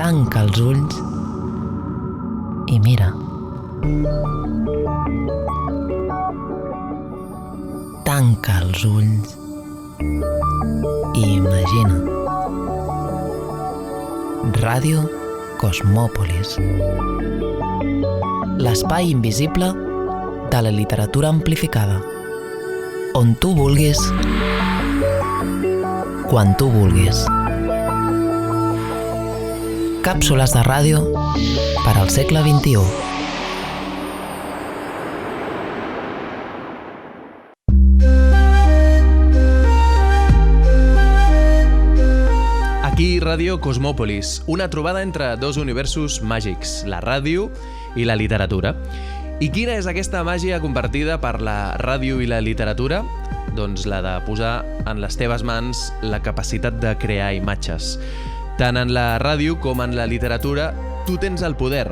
Tanca els ulls i mira. Tanca els ulls i imagina. Ràdio Cosmòpolis. L'espai invisible de la literatura amplificada. On tu vulguis, quan tu vulguis. Càpsules de ràdio per al segle XXI. Aquí Ràdio Cosmòpolis, una trobada entre dos universos màgics, la ràdio i la literatura. I quina és aquesta màgia compartida per la ràdio i la literatura? Doncs la de posar en les teves mans la capacitat de crear imatges. Tant en la ràdio com en la literatura, tu tens el poder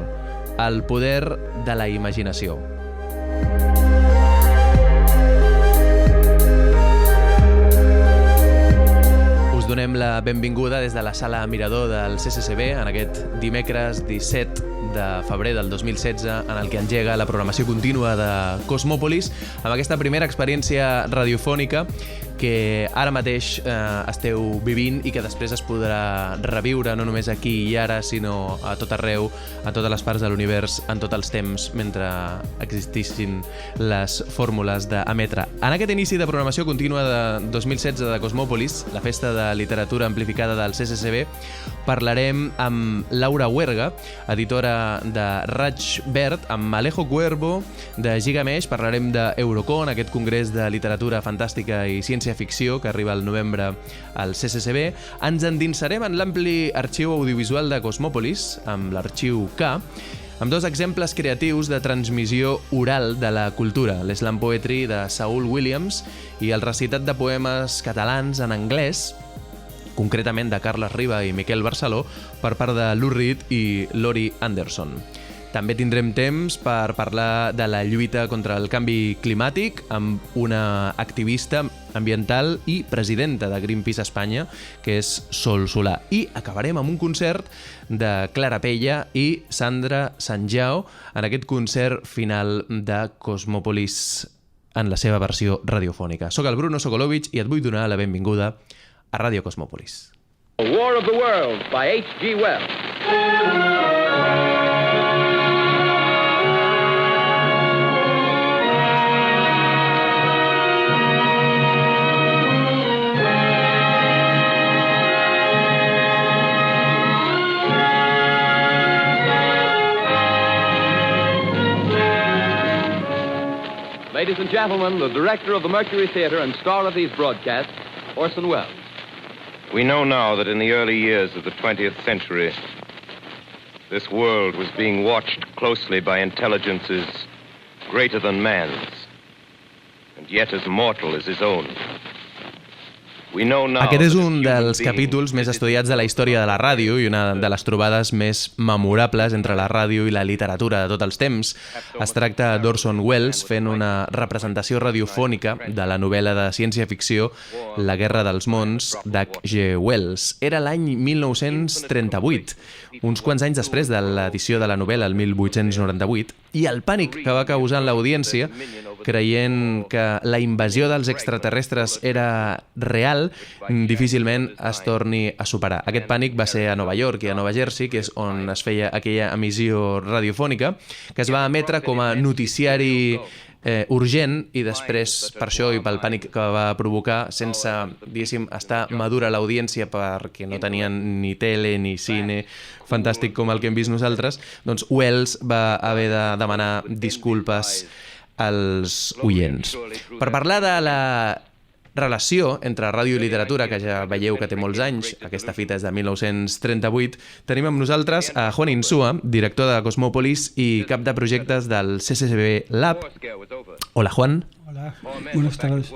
de la imaginació. Us donem la benvinguda des de la sala Mirador del CCCB en aquest dimecres 17 de febrer del 2016 en el que engega la programació contínua de Cosmòpolis amb aquesta primera experiència radiofònica que ara mateix esteu vivint i que després es podrà reviure no només aquí i ara, sinó a tot arreu, a totes les parts de l'univers, en tots els temps, mentre existissin les fórmules d'emetre. En aquest inici de programació contínua de 2016 de Cosmòpolis, la festa de literatura amplificada del CCCB, parlarem amb Laura Huerga, editora de Raig Verd, amb Alejo Cuervo, de Gigamesh, parlarem d'Eurocon, aquest congrés de literatura fantàstica i ciència-ficció que arriba al novembre al CCCB. Ens endinsarem en l'ampli arxiu audiovisual de Cosmòpolis, amb l'arxiu K, amb dos exemples creatius de transmissió oral de la cultura, l'Slam Poetry de Saul Williams i el recitat de poemes catalans en anglès, concretament de Carles Riba i Miquel Barceló, per part de Lou Reed i Laurie Anderson. També tindrem temps per parlar de la lluita contra el canvi climàtic amb una activista ambiental i presidenta de Greenpeace Espanya, que és Sol Solà. I acabarem amb un concert de Clara Pella i Sandra Sanjao en aquest concert final de Cosmòpolis en la seva versió radiofònica. Soc el Bruno Sokolovic i et vull donar la benvinguda a Ràdio Cosmòpolis. The War of the Worlds by H.G. Wells. Ladies and gentlemen, the director of the Mercury Theatre and star of these broadcasts, Orson Welles. We know now that in the early years of the 20th century, this world was being watched closely by intelligences greater than man's, and yet as mortal as his own. Aquest és un dels capítols més estudiats de la història de la ràdio i una de les trobades més memorables entre la ràdio i la literatura de tots els temps. Es tracta d'Orson Welles fent una representació radiofònica de la novel·la de ciència-ficció La guerra dels mons d'H.G. Wells. Era l'any 1938, uns quants anys després de l'edició de la novel·la, el 1898, i el pànic que va causar en l'audiència, creient que la invasió dels extraterrestres era real, difícilment es torni a superar. Aquest pànic va ser a Nova York i a Nova Jersey, que és on es feia aquella emissió radiofònica, que es va emetre com a noticiari urgent i després, per això i pel pànic que va provocar, sense, diguéssim, estar madura l'audiència perquè no tenien ni tele ni cine fantàstic com el que hem vist nosaltres, doncs Wells va haver de demanar disculpes als oients. Per parlar de la relació entre ràdio i literatura, que ja veieu que té molts anys, aquesta fita és de 1938, tenim amb nosaltres a Juan Insúa, director de Cosmòpolis i cap de projectes del CCCB Lab. Hola, Juan. Hola, buenas tardes.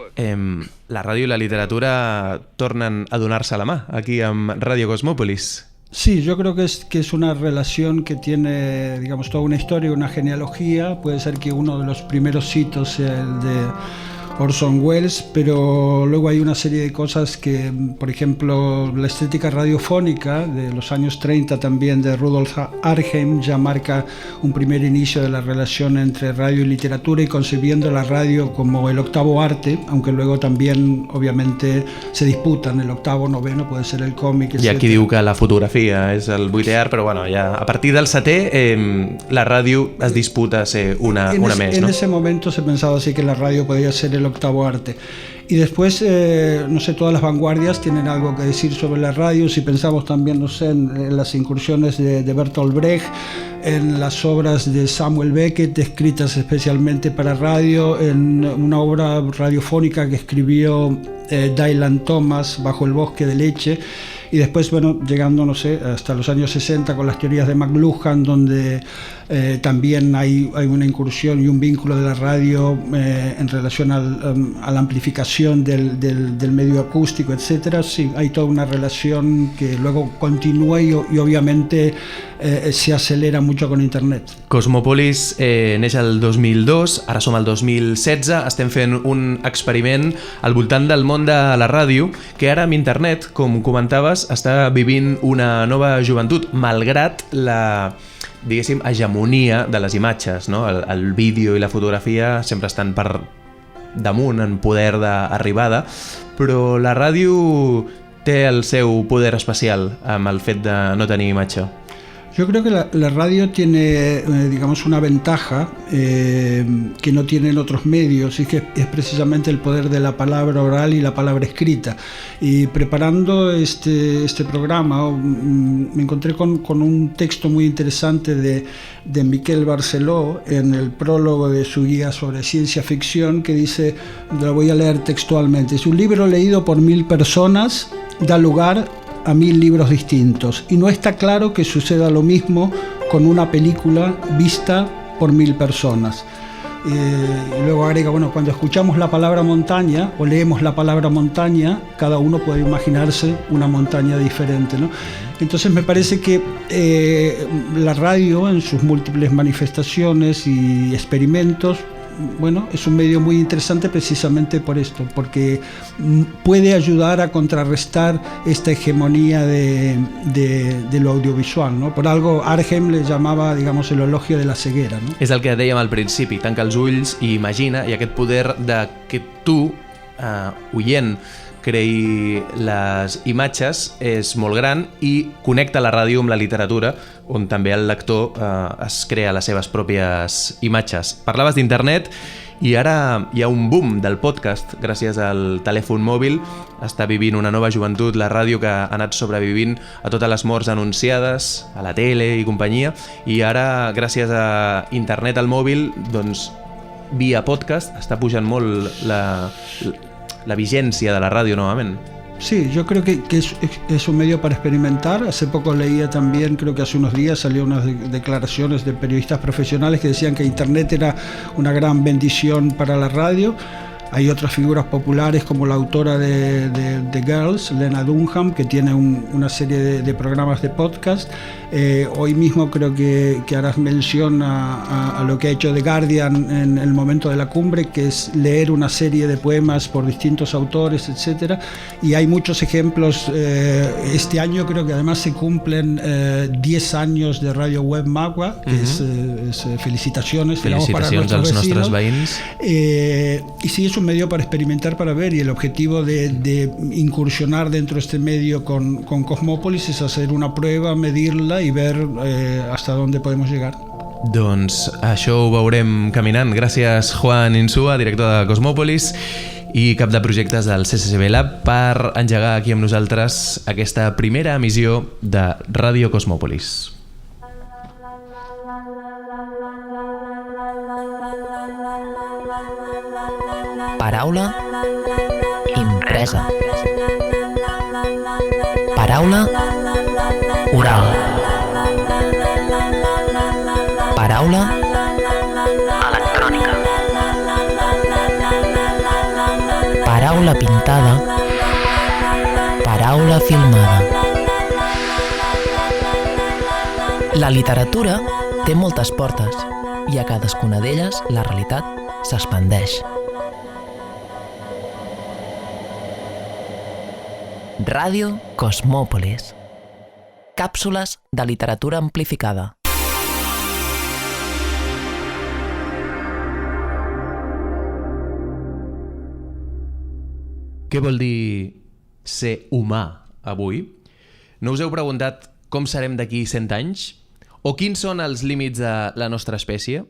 La ràdio i la literatura tornen a donar-se la mà aquí amb Ràdio Cosmòpolis. Sí, yo creo que es una relación que tiene, digamos, toda una historia, una genealogía. Puede ser que uno de los primeros hitos sea el de Orson Welles, pero luego hay una serie de cosas que, por ejemplo, la estética radiofónica de los años 30 también de Rudolf Arnhem ya marca un primer inicio de la relación entre radio y literatura y concebiendo la radio como el octavo arte, aunque luego también obviamente se disputan el octavo, noveno, puede ser el cómic, etc. Hi ha qui diu que la fotografia és el vuitè art, però bueno, ja a partir del setè la ràdio es disputa a ser una més, en ¿no? ese momento se pensaba así que la radio podía ser el octavo arte. Y después, no sé, todas las vanguardias tienen algo que decir sobre la radio. Si pensamos también, no sé, en las incursiones de Bertolt Brecht, en las obras de Samuel Beckett, escritas especialmente para radio, en una obra radiofónica que escribió Dylan Thomas, Bajo el bosque de leche, y después, bueno, llegando, no sé, hasta los años 60 con las teorías de McLuhan, donde también hay una incursión y un vínculo de la radio en relación a la amplificación del medio acústico, etcétera. Sí, hay toda una relación que luego continúa y obviamente se acelera mucho con Internet. Cosmopolis neix el 2002, ara som al 2016, estem fent un experiment al voltant del món de la ràdio, que ara amb internet, com comentaves, està vivint una nova joventut, malgrat la, diguéssim, hegemonia de les imatges, no? El vídeo i la fotografia sempre estan per damunt en poder d'arribada, però la ràdio té el seu poder especial amb el fet de no tenir imatge. Yo creo que la radio tiene, digamos, una ventaja que no tienen otros medios, y que es precisamente el poder de la palabra oral y la palabra escrita. Y preparando este programa me encontré con un texto muy interesante de Miquel Barceló en el prólogo de su guía sobre ciencia ficción, que dice, lo voy a leer textualmente: es un libro leído por 1000 personas, da lugar a 1000 libros distintos, y no está claro que suceda lo mismo con una película vista por 1000 personas. Y luego agrega, bueno, cuando escuchamos la palabra montaña o leemos la palabra montaña, cada uno puede imaginarse una montaña diferente, ¿no? Entonces me parece que la radio en sus múltiples manifestaciones y experimentos, bueno, es un medio muy interesante precisamente por esto, porque puede ayudar a contrarrestar esta hegemonía de lo audiovisual, ¿no? Por algo Arnhem le llamava, digamos, el elogio de la ceguera, ¿no? És el que dèiem al principi, tanca els ulls i imagina, i aquest poder de que tu, oient, creï les imatges és molt gran i connecta la ràdio amb la literatura, on també el lector es crea les seves pròpies imatges. Parlaves d'internet i ara hi ha un boom del podcast gràcies al telèfon mòbil. Està vivint una nova joventut, la ràdio, que ha anat sobrevivint a totes les morts anunciades, a la tele i companyia, i ara gràcies a internet al mòbil, doncs via podcast està pujant molt la vigencia de la radio nuevamente. Sí, yo creo que es un medio para experimentar. Hace poco leía también, creo que hace unos días salió unas declaraciones de periodistas profesionales que decían que Internet era una gran bendición para la radio. Hay otras figuras populares como la autora de Girls, Lena Dunham, que tiene una serie de programas de podcast. Hoy mismo creo que harás mención a lo que ha hecho The Guardian en el momento de la cumbre, que es leer una serie de poemas por distintos autores, etc. Y hay muchos ejemplos. Este año creo que además se cumplen 10 años de Radio Web Magua, que es felicitaciones. Felicitacions als nostres veïns. Y sí, es un medio para experimentar, para ver, y el objetivo de incursionar dentro de este medio con Cosmópolis es hacer una prueba, medirla y ver hasta dónde podemos llegar. Doncs això ho veurem caminant. Gràcies, Juan Insúa, director de Cosmópolis i cap de projectes del CCCB Lab, per engegar aquí amb nosaltres aquesta primera emissió de Ràdio Cosmópolis. Paraula impresa. Paraula oral. Paraula electrònica. Paraula pintada. Paraula filmada. La literatura té moltes portes i a cadascuna d'elles la realitat s'expandeix. Ràdio Cosmòpolis. Càpsules de literatura amplificada. Què vol dir ser humà avui? No us heu preguntat com serem d'aquí 100 anys? O quins són els límits de la nostra espècie?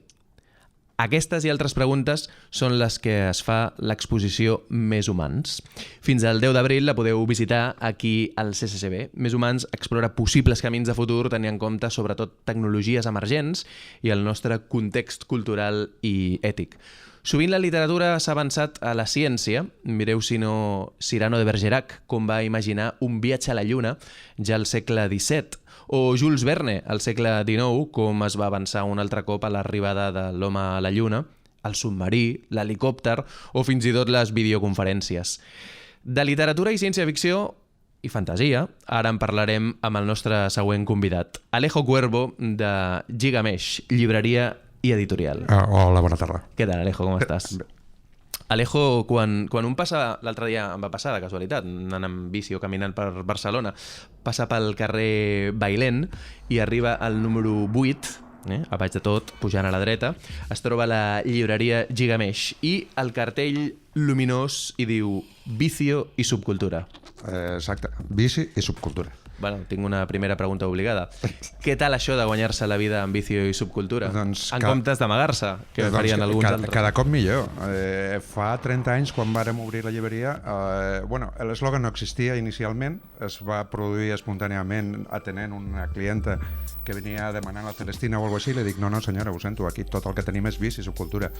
Aquestes i altres preguntes són les que es fa l'exposició Més Humans. Fins al 10 d'abril la podeu visitar aquí al CCCB. Més Humans explora possibles camins de futur tenint en compte sobretot tecnologies emergents i el nostre context cultural i ètic. Sovint la literatura s'ha avançat a la ciència. Mireu, si no, Cyrano de Bergerac, com va imaginar un viatge a la Lluna ja al segle XVII, o Jules Verne, al segle XIX, com es va avançar un altre cop a l'arribada de l'home a la Lluna, el submarí, l'helicòpter o fins i tot les videoconferències. De literatura i ciència-ficció i fantasia, ara en parlarem amb el nostre següent convidat, Alejo Cuervo, de Gigamesh, llibreria i editorial. Hola, bona tarda. Què tal, Alejo, com estàs? Alejo, quan un passa, l'altre dia em va passar de casualitat, anant amb bici o caminant per Barcelona, passa pel carrer Bailén i arriba al número 8, a baix de tot, pujant a la dreta, es troba la llibreria Gigamesh i el cartell luminós hi diu vicio i subcultura. Exacte, vici i subcultura. Bueno, tinc una primera pregunta obligada. Què tal això de guanyar-se la vida amb vicio i subcultura? Doncs en comptes d'amagar-se, que farien alguns altres. Cada cop millor. Fa 30 anys, quan vàrem obrir la llibreria, l'eslògan no existia inicialment, es va produir espontàniament atenent una clienta que venia demanant la Celestina o alguna cosa així, i li dic, no senyora, ho sento, aquí tot el que tenim és vici i subcultura.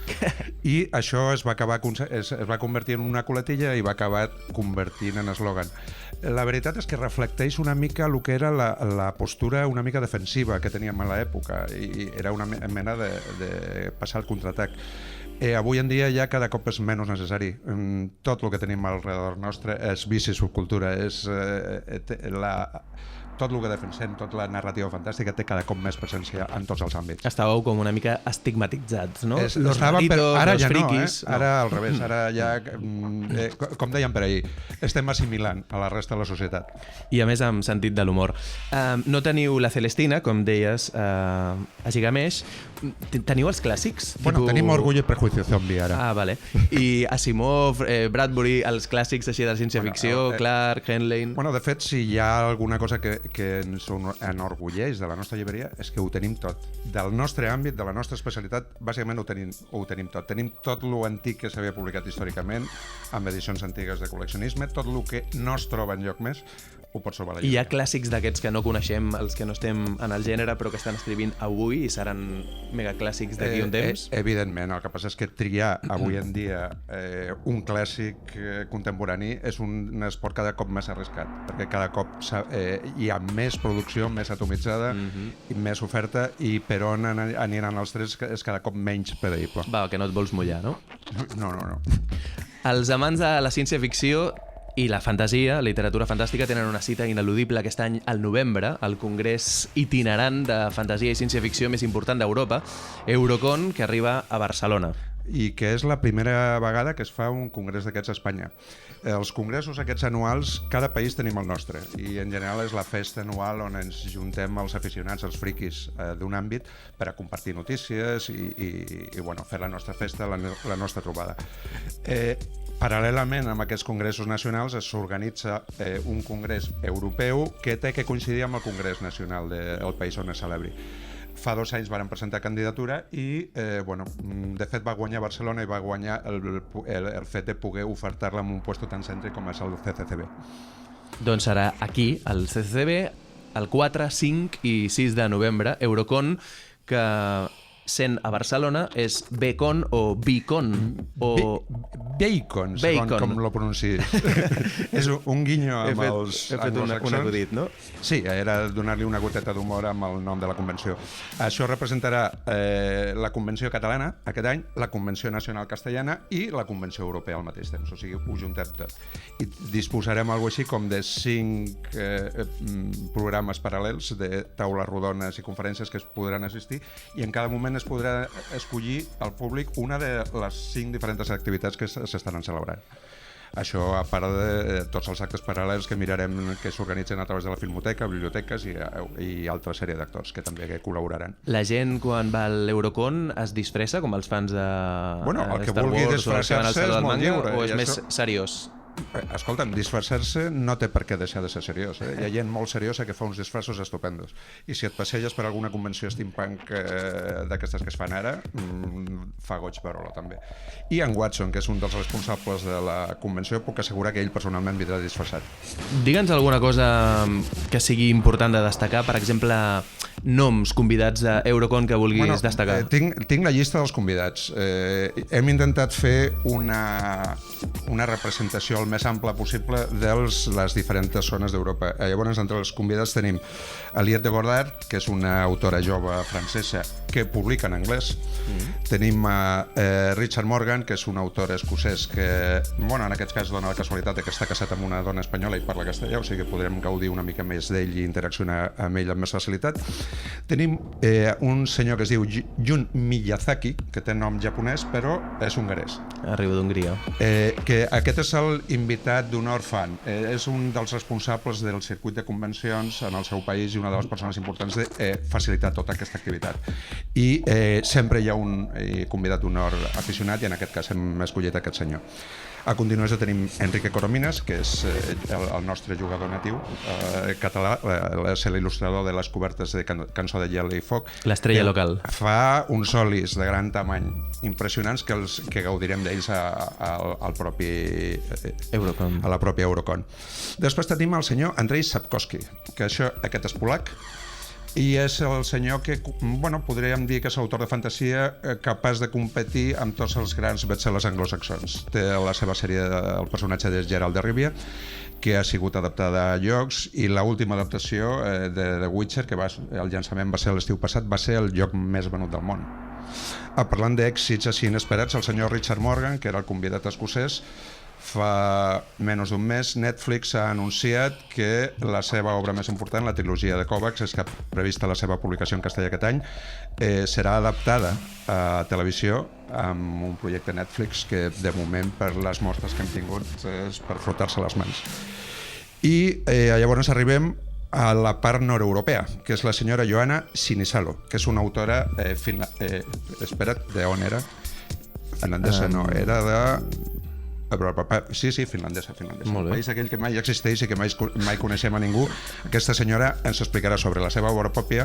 I això es va convertir en una coletilla i va acabar convertint en eslògan. La veritat és que reflecteix una mica el que era la postura una mica defensiva que teníem a l'època, i era una mena de passar el contraatac. Avui en dia ja cada cop és menys necessari. Tot el que tenim alrededor nostre és vici i subcultura. Tot el que defensem, tota la narrativa fantàstica té cada cop més presència en tots els àmbits. Estàveu com una mica estigmatitzats, no? Los raritos, ara ja friquis, no, ara al revés, ara ja, com dèiem per ahir, estem assimilant a la resta de la societat. I a més amb sentit de l'humor. No teniu la Celestina, com deies, a Gigamesh. Teniu els clàssics? Bueno, tenim Orgullo i Prejuicio Zombie ara. Ah, vale. I Asimov, Bradbury, els clàssics així de ciència-ficció, Clark, Heinlein... Bueno, de fet, si hi ha alguna cosa que ens enorgulleix de la nostra llibreria és que ho tenim tot. Del nostre àmbit, de la nostra especialitat, bàsicament ho tenim tot. Tenim tot l'antic que s'havia publicat històricament, amb edicions antigues de col·leccionisme, tot el que no es troba enlloc més, ho pots trobar a la llibreria. Hi ha clàssics d'aquests que no coneixem, els que no estem en el gènere, però que estan escrivint avui i seran megaclàssics d'aquí un temps? Evidentment, el que passa és que triar avui en dia un clàssic contemporani és un esport cada cop més arriscat, perquè cada cop hi ha més producció, més atomitzada, i més oferta, i per on aniran els tres és cada cop menys prevedible. Va, que no et vols mullar, no? No. Els amants de la ciència-ficció i la fantasia, la literatura fantàstica, tenen una cita ineludible aquest any al novembre, al congrés itinerant de fantasia i ciència-ficció més important d'Europa, Eurocon, que arriba a Barcelona. I que és la primera vegada que es fa un congrés d'aquests a Espanya. Els congressos aquests anuals, cada país tenim el nostre, i en general és la festa anual on ens juntem els aficionats, els friquis d'un àmbit, per a compartir notícies i bueno, fer la nostra festa, la nostra trobada. Paral·lelament amb aquests congressos nacionals s'organitza un congrés europeu que té que coincidir amb el congrés nacional del país on es celebri. Fa 2 anys varen presentar candidatura i, de fet, va guanyar Barcelona i va guanyar el fet de poder ofertar-la en un lloc tan cèntric com és el CCCB. Doncs serà aquí, al CCCB, el 4, 5 i 6 de novembre, Eurocon, que sent a Barcelona és Becon o Bicon o... Bacon, segons com lo pronunciïs. És un guinyo amb els anglosaxons. He fet un acudit, no? Sí, era donar-li una goteta d'humor amb el nom de la convenció. Això representarà la Convenció Catalana aquest any, la Convenció Nacional Castellana i la Convenció Europea al mateix temps. O sigui, ho juntem tot. I disposarem alguna així com de 5 programes paral·lels de taules rodones i conferències que es podran assistir, i en cada moment es podrà escollir al públic una de les 5 diferents activitats que s'estaran celebrant. Això a part de tots els actes paral·lels que mirarem que s'organitzen a través de la Filmoteca, biblioteques i altra sèrie d'actors que també col·laboraran. La gent quan va a l'Eurocon es disfressa com els fans de el que Star vulgui Wars o els que van al disfressar-se Saló és del molt Manga, lliure. o és més seriós? Escolta'm, disfressar-se no té per què deixar de ser seriós. Hi ha gent molt seriosa que fa uns disfressos estupendos. I si et passeies per alguna convenció steampunk d'aquestes que es fan ara, fa goig veure-lo també. I en Watson, que és un dels responsables de la convenció, puc assegurar que ell personalment vindrà disfressat. Digue'ns alguna cosa que sigui important de destacar, per exemple, noms convidats d'Eurocon que vulguis destacar. Tinc la llista dels convidats. Hem intentat fer una representació el més ampla possible de les diferents zones d'Europa. Llavors, entre els convidats tenim Aliette de Godard, que és una autora jove francesa que publica en anglès. Tenim Richard Morgan, que és un autor escocès que, en aquest cas dona la casualitat que està casat amb una dona espanyola i parla castellà, o sigui que podrem gaudir una mica més d'ell i interaccionar amb ell amb més facilitat. Tenim un senyor que es diu Jun Miyazaki, que té nom japonès, però és hongarès. Arriba d'Hongria. Que aquest és l'invitat d'honor fan. És un dels responsables del circuit de convencions en el seu país i una de les persones importants de facilitar tota aquesta activitat. I sempre hi ha un convidat d'honor aficionat i en aquest cas hem escollit aquest senyor. A continuació tenim Enrique Coromines, que és el nostre jugador natiu català, és l'il·lustrador de les cobertes de Cançó de Gel i Foc. L'estrella local. Fa uns solis de gran tamany impressionants que gaudirem d'ells al propi Eurocon. a la pròpia Eurocon. Després tenim el senyor Andrzej Sapkowski, que aquest és polac, i és el senyor que, podríem dir que és autor de fantasia capaç de competir amb tots els grans bestsellers anglosaxons. Té la seva sèrie, el personatge de Geralt de Rivia, que ha sigut adaptada a llocs, i l'última adaptació de The Witcher, que el llançament va ser l'estiu passat, va ser el joc més venut del món. Parlant d'èxits així inesperats, el senyor Richard Morgan, que era el convidat escocès, fa menys d'un mes Netflix ha anunciat que la seva obra més important, la trilogia de Kovacs, és que prevista la seva publicació en castellà aquest any, serà adaptada a televisió amb un projecte Netflix que de moment per les mostres que hem tingut és per frotar-se les mans. I llavors arribem a la part nord-europea, que és la senyora Johanna Sinisalo, que és una autora espera't, d'on era? Finlandesa no, era de... Sí, finlandesa. El país aquell que mai existeix i que mai coneixem a ningú. Aquesta senyora ens explicarà sobre la seva obra pròpia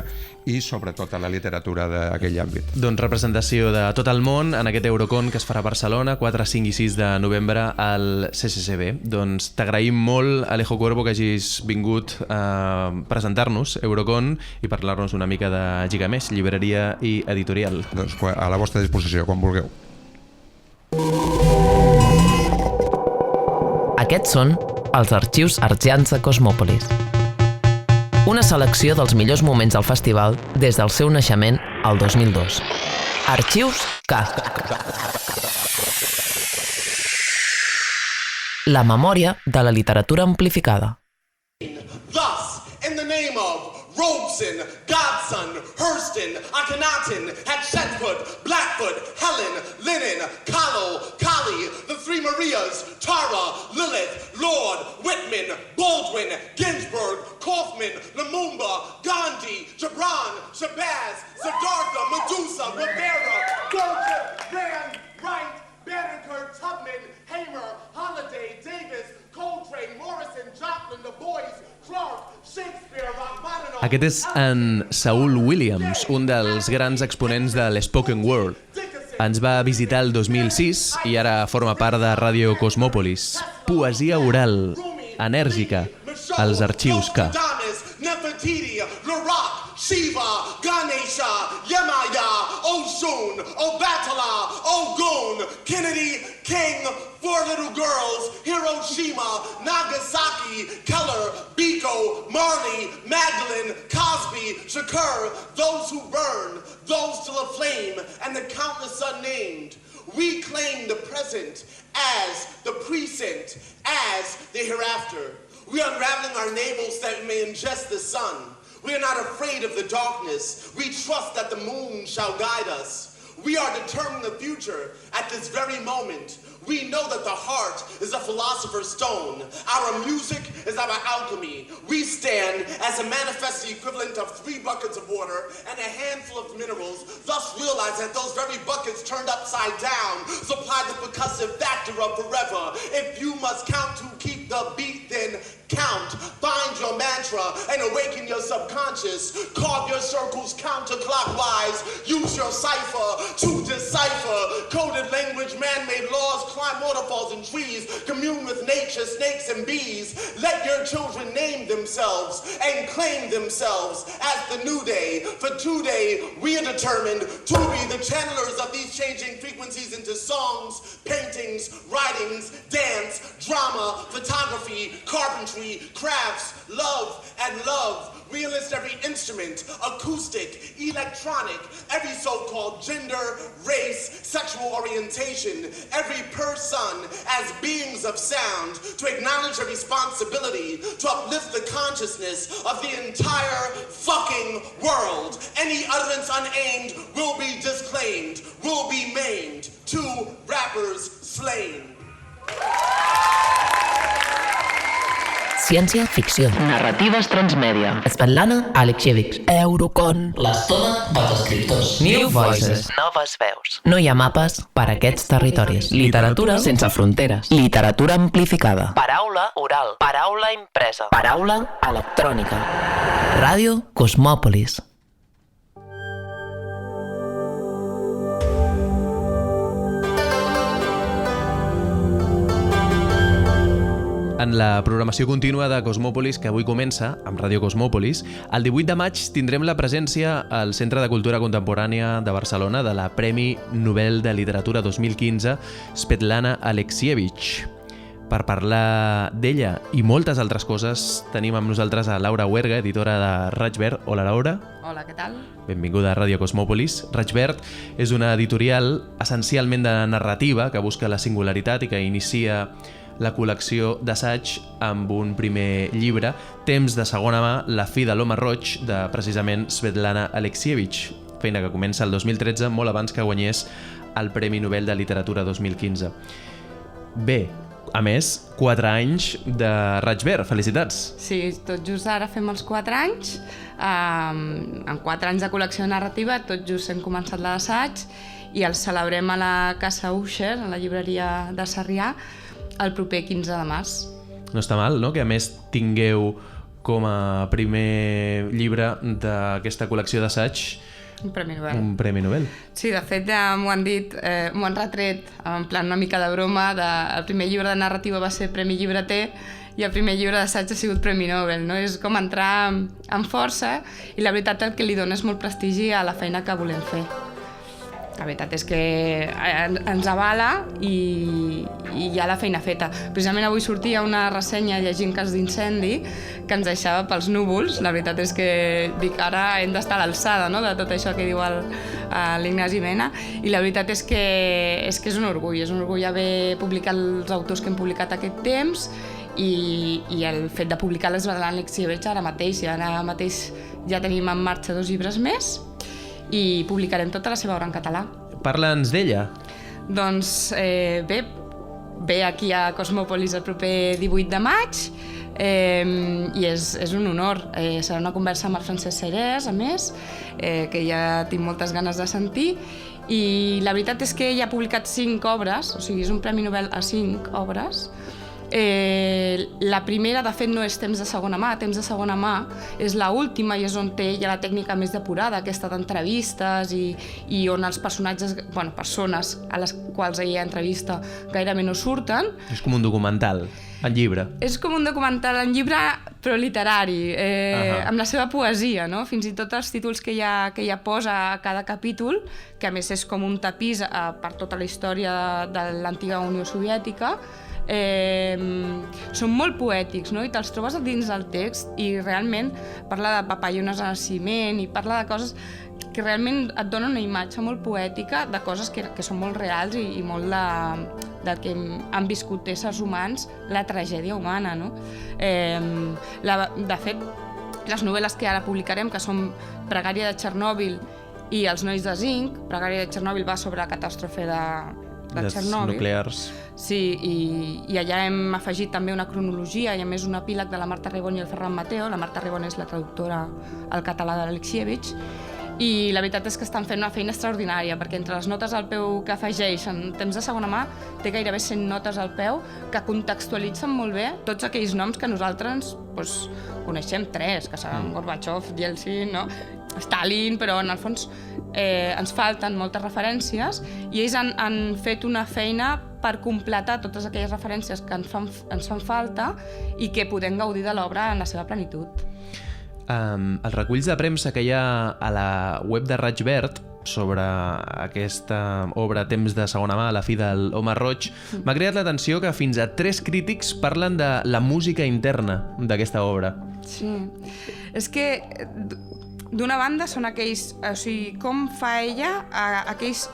i sobre tota la literatura d'aquell àmbit. Doncs representació de tot el món en aquest Eurocon que es farà a Barcelona 4, 5 i 6 de novembre al CCCB. Doncs t'agraïm molt, Alejo Cuervo, que hagis vingut a presentar-nos Eurocon i parlar-nos una mica de Gigamés, llibreria i editorial. Doncs a la vostra disposició, quan vulgueu. Aquests són els arxius argians de Cosmòpolis. Una selecció dels millors moments del festival des del seu naixement al 2002. Arxius K. La memòria de la literatura amplificada. Thus, in the name of Robeson, Godson, Hurston, Akhenaten, Hatshepsut, Blackfoot, Helen, Lennon, Kahlo, Kali, the three Marias, Tara, Lilith, Lord, Whitman, Baldwin, Ginsburg, Kaufman, Lumumba, Gandhi, Gibran, Shabazz, Siddhartha, Medusa, Rivera, Gurdjieff, Rand, Wright, Banneker, Tubman, Hamer, Holiday, Davis, Coltrane, Morrison, Joplin, Du Bois, Clark, Shakespeare, Rachmaninoff... Aquest és en Saul Williams, un dels grans exponents de l'Spoken Word. Ens va visitar el 2006 i ara forma part de Ràdio Cosmòpolis. Poesia oral, enèrgica, als arxius K. Nefertiti, Larak, Shiva, Ganesha, Yemaya, Oshun, Obatala, Ogun, Kennedy, King, four little girls, Hiroshima, Nagasaki, Keller, Biko, Marley, Magdalene, Cosby, Shakur, those who burn, those still aflame, and the countless unnamed. We claim the present as the present, as the hereafter. We are unraveling our navels that we may ingest the sun. We are not afraid of the darkness. We trust that the moon shall guide us. We are determining the future at this very moment. We know that the heart is a philosopher's stone. Our music is our alchemy. We stand as a manifest equivalent of 3 buckets of water and a handful of minerals, thus realize that those very buckets turned upside down supply the percussive factor of forever. If you must count to keep the beat, then count. Find your mantra and awaken your subconscious. Carve your circles counterclockwise. Use your cipher to decipher. Coded language, man-made laws, climb waterfalls and trees. Commune with nature, snakes and bees. Let your children name themselves and claim themselves as the new day. For today, we are determined to be the channelers of these changing frequencies into songs, paintings, writings, dance, drama, photography, carpentry, crafts, love and love. We enlist every instrument, acoustic, electronic, every so-called gender, race, sexual orientation, every person as beings of sound to acknowledge a responsibility to uplift the consciousness of the entire fucking world. Any utterance unaimed will be disclaimed, will be maimed. 2 rappers slain. Ciència ficció. Narratives transmèdia. Svetlana Alexievich. Eurocon. L'estona dels escriptors. New Voices. Noves veus. No hi ha mapes per a aquests territoris. Literatura sense fronteres. Literatura amplificada. Paraula oral. Paraula impresa. Paraula electrònica. Ràdio Cosmòpolis. En la programació contínua de Cosmòpolis, que avui comença, amb Ràdio Cosmòpolis, el 18 de maig tindrem la presència al Centre de Cultura Contemporània de Barcelona de la Premi Nobel de Literatura 2015, Svetlana Alexievich. Per parlar d'ella i moltes altres coses, tenim amb nosaltres a Laura Huerga, editora de Raig Verd. Hola, Laura. Hola, què tal? Benvinguda a Ràdio Cosmòpolis. Raig Verd és una editorial essencialment de narrativa que busca la singularitat i que inicia la col·lecció d'assaig amb un primer llibre, Temps de segona mà, la fi de l'home roig, de precisament Svetlana Alexievich, feina que comença el 2013, molt abans que guanyés el Premi Nobel de Literatura 2015. Bé, a més, 4 anys de Raig Verd, felicitats! Sí, tot just ara fem els 4 anys, en 4 anys de col·lecció narrativa, tot just hem començat l'assaig i el celebrem a la Casa Usher, a la llibreria de Sarrià, el proper 15 de març. No està mal, no?, que a més tingueu com a primer llibre d'aquesta col·lecció d'assaig un Premi Nobel. Un Premi Nobel. Sí, de fet m'ho han dit, m'ho han retret en plan una mica de broma, el primer llibre de narrativa va ser Premi Llibreter i el primer llibre d'assaig ha sigut Premi Nobel, no? És com entrar amb força i la veritat el que li dona és molt prestigi a la feina que volem fer. La veritat és que ens avala i hi ha la feina feta. Precisament avui sortia una ressenya llegint Cas d'incendi que ens deixava pels núvols. La veritat és que dic, ara hem d'estar a l'alçada, no?, de tot això que diu l'Ignasi Mena, i la veritat és que és un orgull haver publicat els autors que hem publicat aquest temps i el fet de publicar la Svetlana Alexievich ara mateix. I ara mateix ja tenim en marxa 2 llibres més i publicarem tota la seva obra en català. Parla'ns d'ella. Doncs ve aquí a Cosmòpolis el proper 18 de maig i és un honor. Serà una conversa amb el Francesc Serès, a més, que ja tinc moltes ganes de sentir, i la veritat és que ella ha publicat 5 obres, o sigui, és un Premi Nobel a 5 obres. La primera, de fet, no és Temps de segona mà. Temps de segona mà és l'última i és on té ja la tècnica més depurada, aquesta d'entrevistes i on els personatges, persones a les quals ella entrevista gairebé no surten. És com un documental en llibre. És com un documental en llibre, però literari, amb la seva poesia, no? Fins i tot els títols que ella posa a cada capítol, que a més és com un tapís per tota la història de l'antiga Unió Soviètica, són molt poètics, no? I te'ls trobes dins del text i realment parla de papallones de nasciment i parla de coses que realment et donen una imatge molt poètica de coses que són molt reals i molt del que han viscut éssers humans, la tragèdia humana, no? De fet, les novel·les que ara publicarem, que són Pregària de Txernòbil i Els nois de zinc. Pregària de Txernòbil va sobre la catàstrofe de Chernobyl. nuclears. Sí, i allà hem afegit també una cronologia i a més un epíleg de la Marta Ribon i el Ferran Mateo. La Marta Ribon és la traductora al català de l'Alexievich, i la veritat és que estan fent una feina extraordinària, perquè entre les notes al peu que afegeix en Temps de segona mà té gairebé 100 notes al peu que contextualitzen molt bé tots aquells noms que nosaltres coneixem 3, que seran Gorbachev, Yeltsin, no? Stalin, però en el fons ens falten moltes referències i ells han fet una feina per completar totes aquelles referències que ens fan falta i que podem gaudir de l'obra en la seva plenitud. Els reculls de premsa que hi ha a la web de Raig Verd sobre aquesta obra Temps de segona mà, a la fi del Home Roig, m'ha cridat l'atenció que fins a 3 crítics parlen de la música interna d'aquesta obra. Sí, és que d'una banda són aquells, o sigui, com fa ella,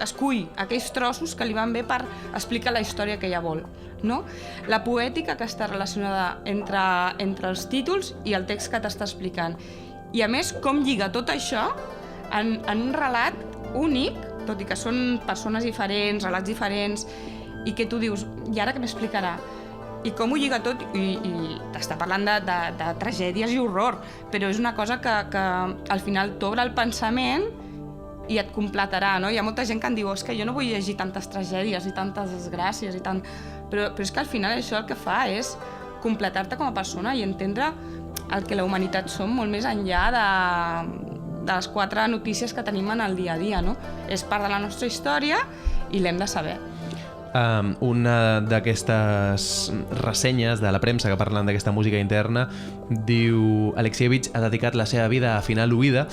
escull aquells trossos que li van bé per explicar la història que ella vol, no? La poètica que està relacionada entre els títols i el text que t'està explicant. I a més, com lliga tot això en un relat únic, tot i que són persones diferents, relats diferents, i que tu dius, i ara què m'explicarà? I com ho lliga tot, i t'està parlant de tragèdies i horror, però és una cosa que al final t'obre el pensament i et completarà, no? Hi ha molta gent que em diu, és que jo no vull llegir tantes tragèdies i tantes desgràcies i tant... Però és que al final això el que fa és completar-te com a persona i entendre el que la humanitat som molt més enllà de les 4 notícies que tenim en el dia a dia, no? És part de la nostra història i l'hem de saber. Una d'aquestes ressenyes de la premsa que parlen d'aquesta música interna diu: Alexievich ha dedicat la seva vida a afinar l'oïda,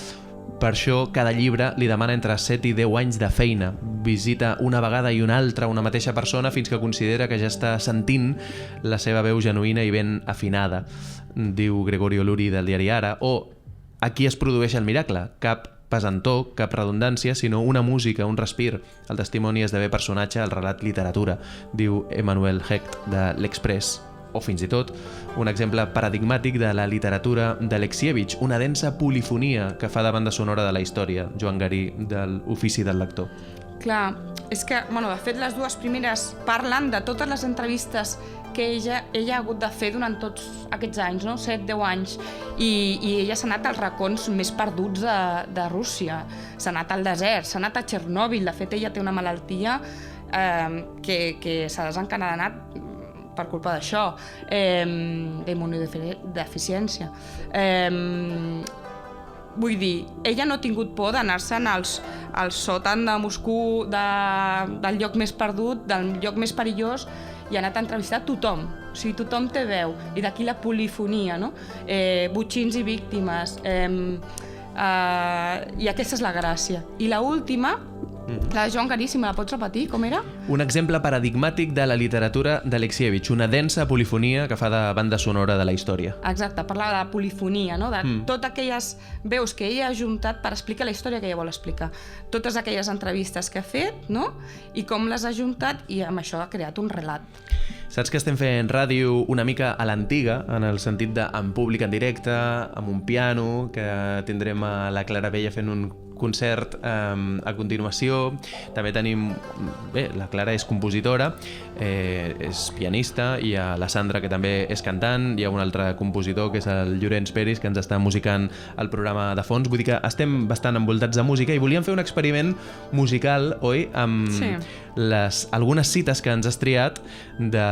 per això cada llibre li demana entre 7 i 10 anys de feina. Visita una vegada i una altra una mateixa persona fins que considera que ja està sentint la seva veu genuïna i ben afinada, diu Gregorio Luri del diari Ara. O aquí es produeix el miracle, cap pesantor, cap redundància, sinó una música, un respir. El testimoni esdevé personatge, el relat literatura, diu Emmanuel Hecht de l'Express. O fins i tot un exemple paradigmàtic de la literatura d'Alexievich, una densa polifonia que fa de banda sonora de la història, Joan Garí, de l'Ofici del lector. Clar, és que, de fet, les 2 primeres parlen de totes les entrevistes que ella ha hagut de fer durant tots aquests anys, no? 7-10 anys, i ella s'ha anat als racons més perduts de Rússia, s'ha anat al desert, s'ha anat a Chernobyl. De fet, ella té una malaltia que s'ha desencadenat per culpa d'això, d'immunodeficiència. Vull dir, ella no ha tingut por d'anar-se'n al sòtan de Moscou, del lloc més perdut, del lloc més perillós, i ha anat a entrevistar tothom. O sigui, tothom té veu. I d'aquí la polifonia, no? Botxins i víctimes. I aquesta és la gràcia. I l'última, la de Joan Garí, si me la pots repetir, com era? Un exemple paradigmàtic de la literatura d'Alexievich, una densa polifonia que fa de banda sonora de la història. Exacte, parlava de la polifonia, no? De totes aquelles veus que ella ha juntat per explicar la història que ella vol explicar. Totes aquelles entrevistes que ha fet, no? I com les ha juntat, i amb això ha creat un relat. Saps que estem fent ràdio una mica a l'antiga, en el sentit en públic en directe, amb un piano, que tindrem a la Clara Vella fent un concert a continuació. També tenim... Bé, la Clara és compositora, és pianista, hi ha la Sandra, que també és cantant, hi ha un altre compositor, que és el Llorenç Peris, que ens està musicant el programa de fons. Vull dir que estem bastant envoltats de música i volíem fer un experiment musical, oi? Amb algunes cites que ens has triat de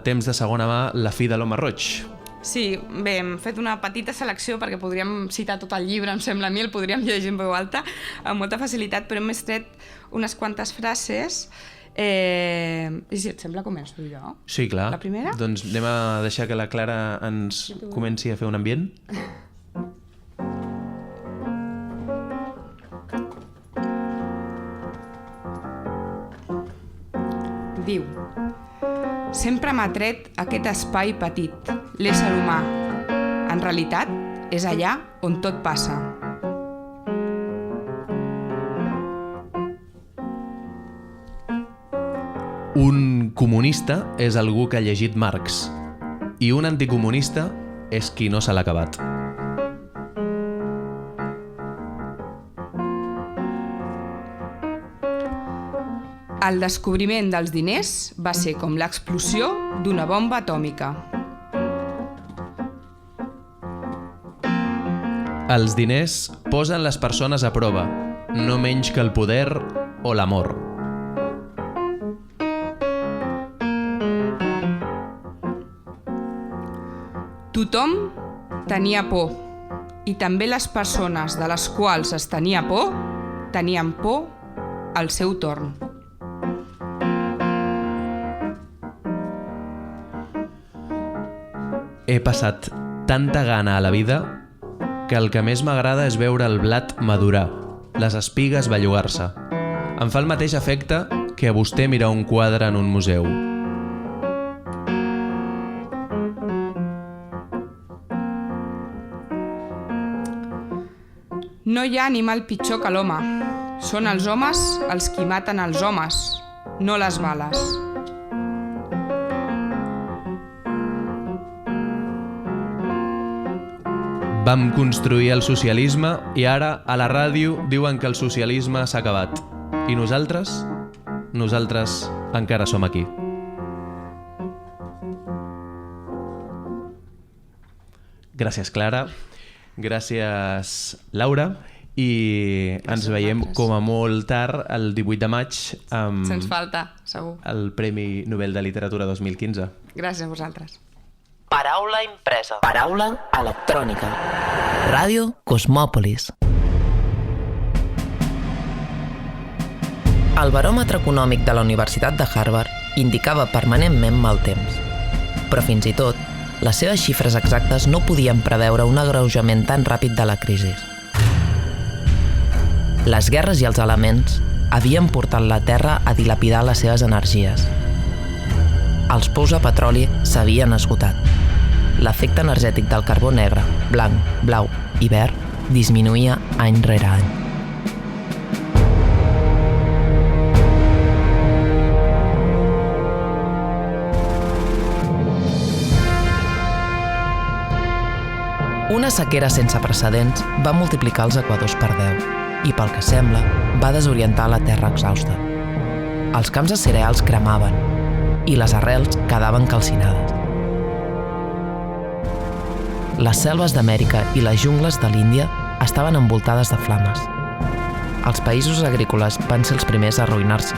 Temps de segona mà, la fi de l'Home Roig. Sí, bé, hem fet una petita selecció perquè podríem citar tot el llibre, em sembla a mi, el podríem llegir en veu alta amb molta facilitat, però hem tret unes quantes frases. I si et sembla, començo jo? Sí, clar. La primera? Doncs anem a deixar que la Clara ens comenci a fer un ambient. Diu: sempre m'ha tret aquest espai petit, l'ésser humà. En realitat, és allà on tot passa. Un comunista és algú que ha llegit Marx i un anticomunista és qui no se l'ha acabat. El descobriment dels diners va ser com l'explosió d'una bomba atòmica. Els diners posen les persones a prova, no menys que el poder o l'amor. Tothom tenia por, i també les persones de les quals es tenia por, tenien por al seu torn. He passat tanta gana a la vida que el que més m'agrada és veure el blat madurar, les espigues bellugar-se. Em fa el mateix efecte que a vostè mirar un quadre en un museu. No hi ha animal pitjor que l'home. Són els homes els qui maten els homes, no les bales. Vam construir el socialisme i ara a la ràdio diuen que el socialisme s'ha acabat. I nosaltres? Nosaltres encara som aquí. Gràcies, Clara. Gràcies, Laura. I ens veiem com a molt tard el 18 de maig amb Se'ns falta, segur. el Premi Nobel de Literatura 2015. Gràcies a vosaltres. Paraula impresa. Paraula electrònica. Ràdio Cosmòpolis. El baròmetre econòmic de la Universitat de Harvard indicava permanentment mal temps. Però fins i tot, les seves xifres exactes no podien preveure un agreujament tan ràpid de la crisi. Les guerres i els elements havien portat la Terra a dilapidar les seves energies. Els pous a petroli s'havien esgotat. L'efecte energètic del carbó negre, blanc, blau i verd disminuïa any rere any. Una sequera sense precedents va multiplicar els equadors per 10 i, pel que sembla, va desorientar la terra exhausta. Els camps de cereals cremaven i les arrels quedaven calcinades. Les selves d'Amèrica i les jungles de l'Índia estaven envoltades de flames. Els països agrícoles van ser els primers a arruïnar-se.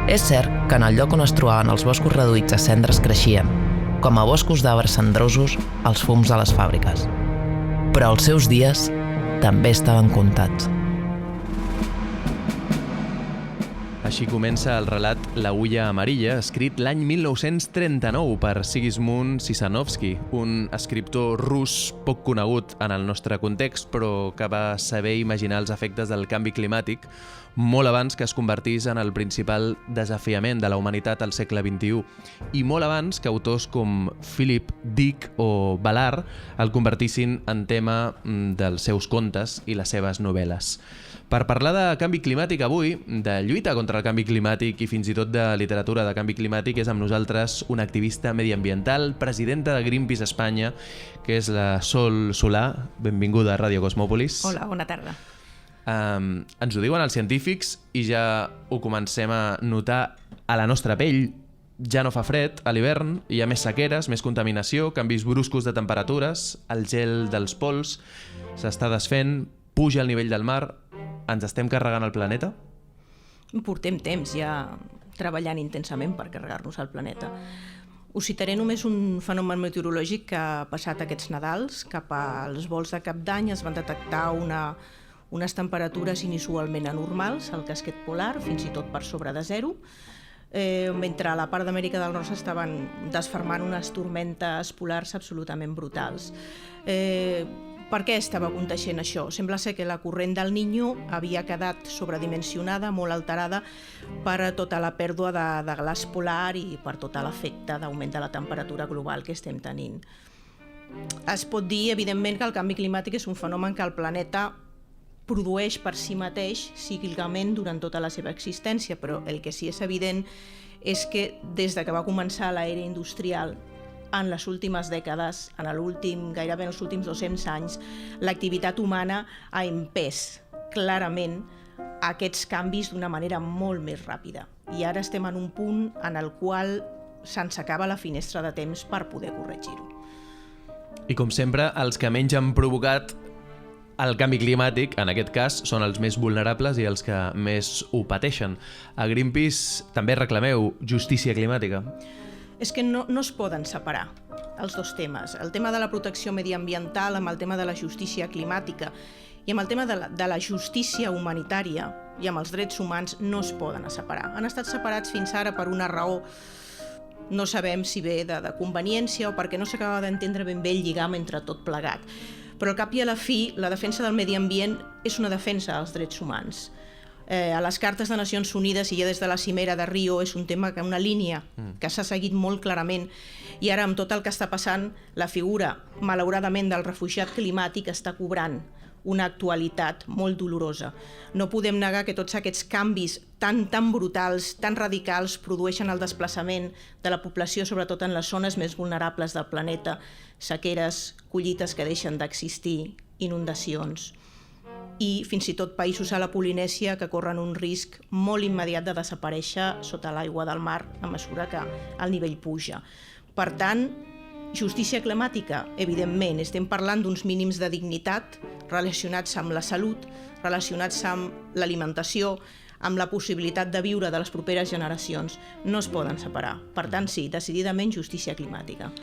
És cert que en el lloc on es trobaven els boscos reduïts a cendres creixien, com a boscos d'arbres cendrosos, els fums de les fàbriques. Però els seus dies també estaven comptats. Així comença el relat La hulla amarilla, escrit l'any 1939 per Sigismund Cisanovsky, un escriptor rus poc conegut en el nostre context, però que va saber imaginar els efectes del canvi climàtic molt abans que es convertís en el principal desafiament de la humanitat al segle XXI i molt abans que autors com Philip Dick o Ballard el convertissin en tema dels seus contes i les seves novel·les. Per parlar de canvi climàtic avui, de lluita contra el canvi climàtic i fins i tot de literatura de canvi climàtic, és amb nosaltres una activista mediambiental, presidenta de Greenpeace Espanya, que és la Sol Solà. Benvinguda a Ràdio Cosmòpolis. Hola, bona tarda. Ens ho diuen els científics i ja ho comencem a notar a la nostra pell. Ja no fa fred a l'hivern, hi ha més sequeres, més contaminació, canvis bruscos de temperatures, el gel dels pols s'està desfent, puja el nivell del mar. Ens estem carregant el planeta? Portem temps ja treballant intensament per carregar-nos el planeta. Us citaré només un fenomen meteorològic que ha passat aquests Nadals. Cap als vols de Cap d'Any es van detectar unes temperatures inusualment anormals al casquet polar, fins i tot per sobre de 0, mentre a la part d'Amèrica del Nord s'estaven desfermant unes tormentes polars absolutament brutals. Per què estava aconteixent això? Sembla ser que la corrent del Niño havia quedat sobredimensionada, molt alterada per tota la pèrdua de glaç polar i per tot l'efecte d'augment de la temperatura global que estem tenint. Es pot dir, evidentment, que el canvi climàtic és un fenomen que el planeta produeix per si mateix cíclicament durant tota la seva existència, però el que sí és evident és que des de que va començar l'era industrial en les últimes dècades, gairebé en els últims 200 anys, l'activitat humana ha empès clarament aquests canvis d'una manera molt més ràpida. I ara estem en un punt en el qual se'ns acaba la finestra de temps per poder corregir-ho. I com sempre, els que menys han provocat el canvi climàtic, en aquest cas, són els més vulnerables i els que més ho pateixen. A Greenpeace també reclameu justícia climàtica. És que no es poden separar els dos temes. El tema de la protecció mediambiental amb el tema de la justícia climàtica i amb el tema de la justícia humanitària i amb els drets humans no es poden separar. Han estat separats fins ara per una raó, no sabem si ve de conveniència o perquè no s'acaba d'entendre ben bé el lligam entre tot plegat. Però al cap i a la fi, la defensa del medi ambient és una defensa dels drets humans. A les cartes de Nacions Unides i ja des de la cimera de Rio és un tema, una línia que s'ha seguit molt clarament, i ara amb tot el que està passant, la figura, malauradament, del refugiat climàtic està cobrant una actualitat molt dolorosa. No podem negar que tots aquests canvis tan brutals, tan radicals, produeixen el desplaçament de la població, sobretot en les zones més vulnerables del planeta, sequeres, collites que deixen d'existir, inundacions, i fins i tot països a la Polinèsia que corren un risc molt immediat de desaparèixer sota l'aigua del mar a mesura que el nivell puja. Per tant, justícia climàtica, evidentment, estem parlant d'uns mínims de dignitat relacionats amb la salut, relacionats amb l'alimentació, amb la possibilitat de viure de les properes generacions. No es poden separar. Per tant, sí, decididament justícia climàtica.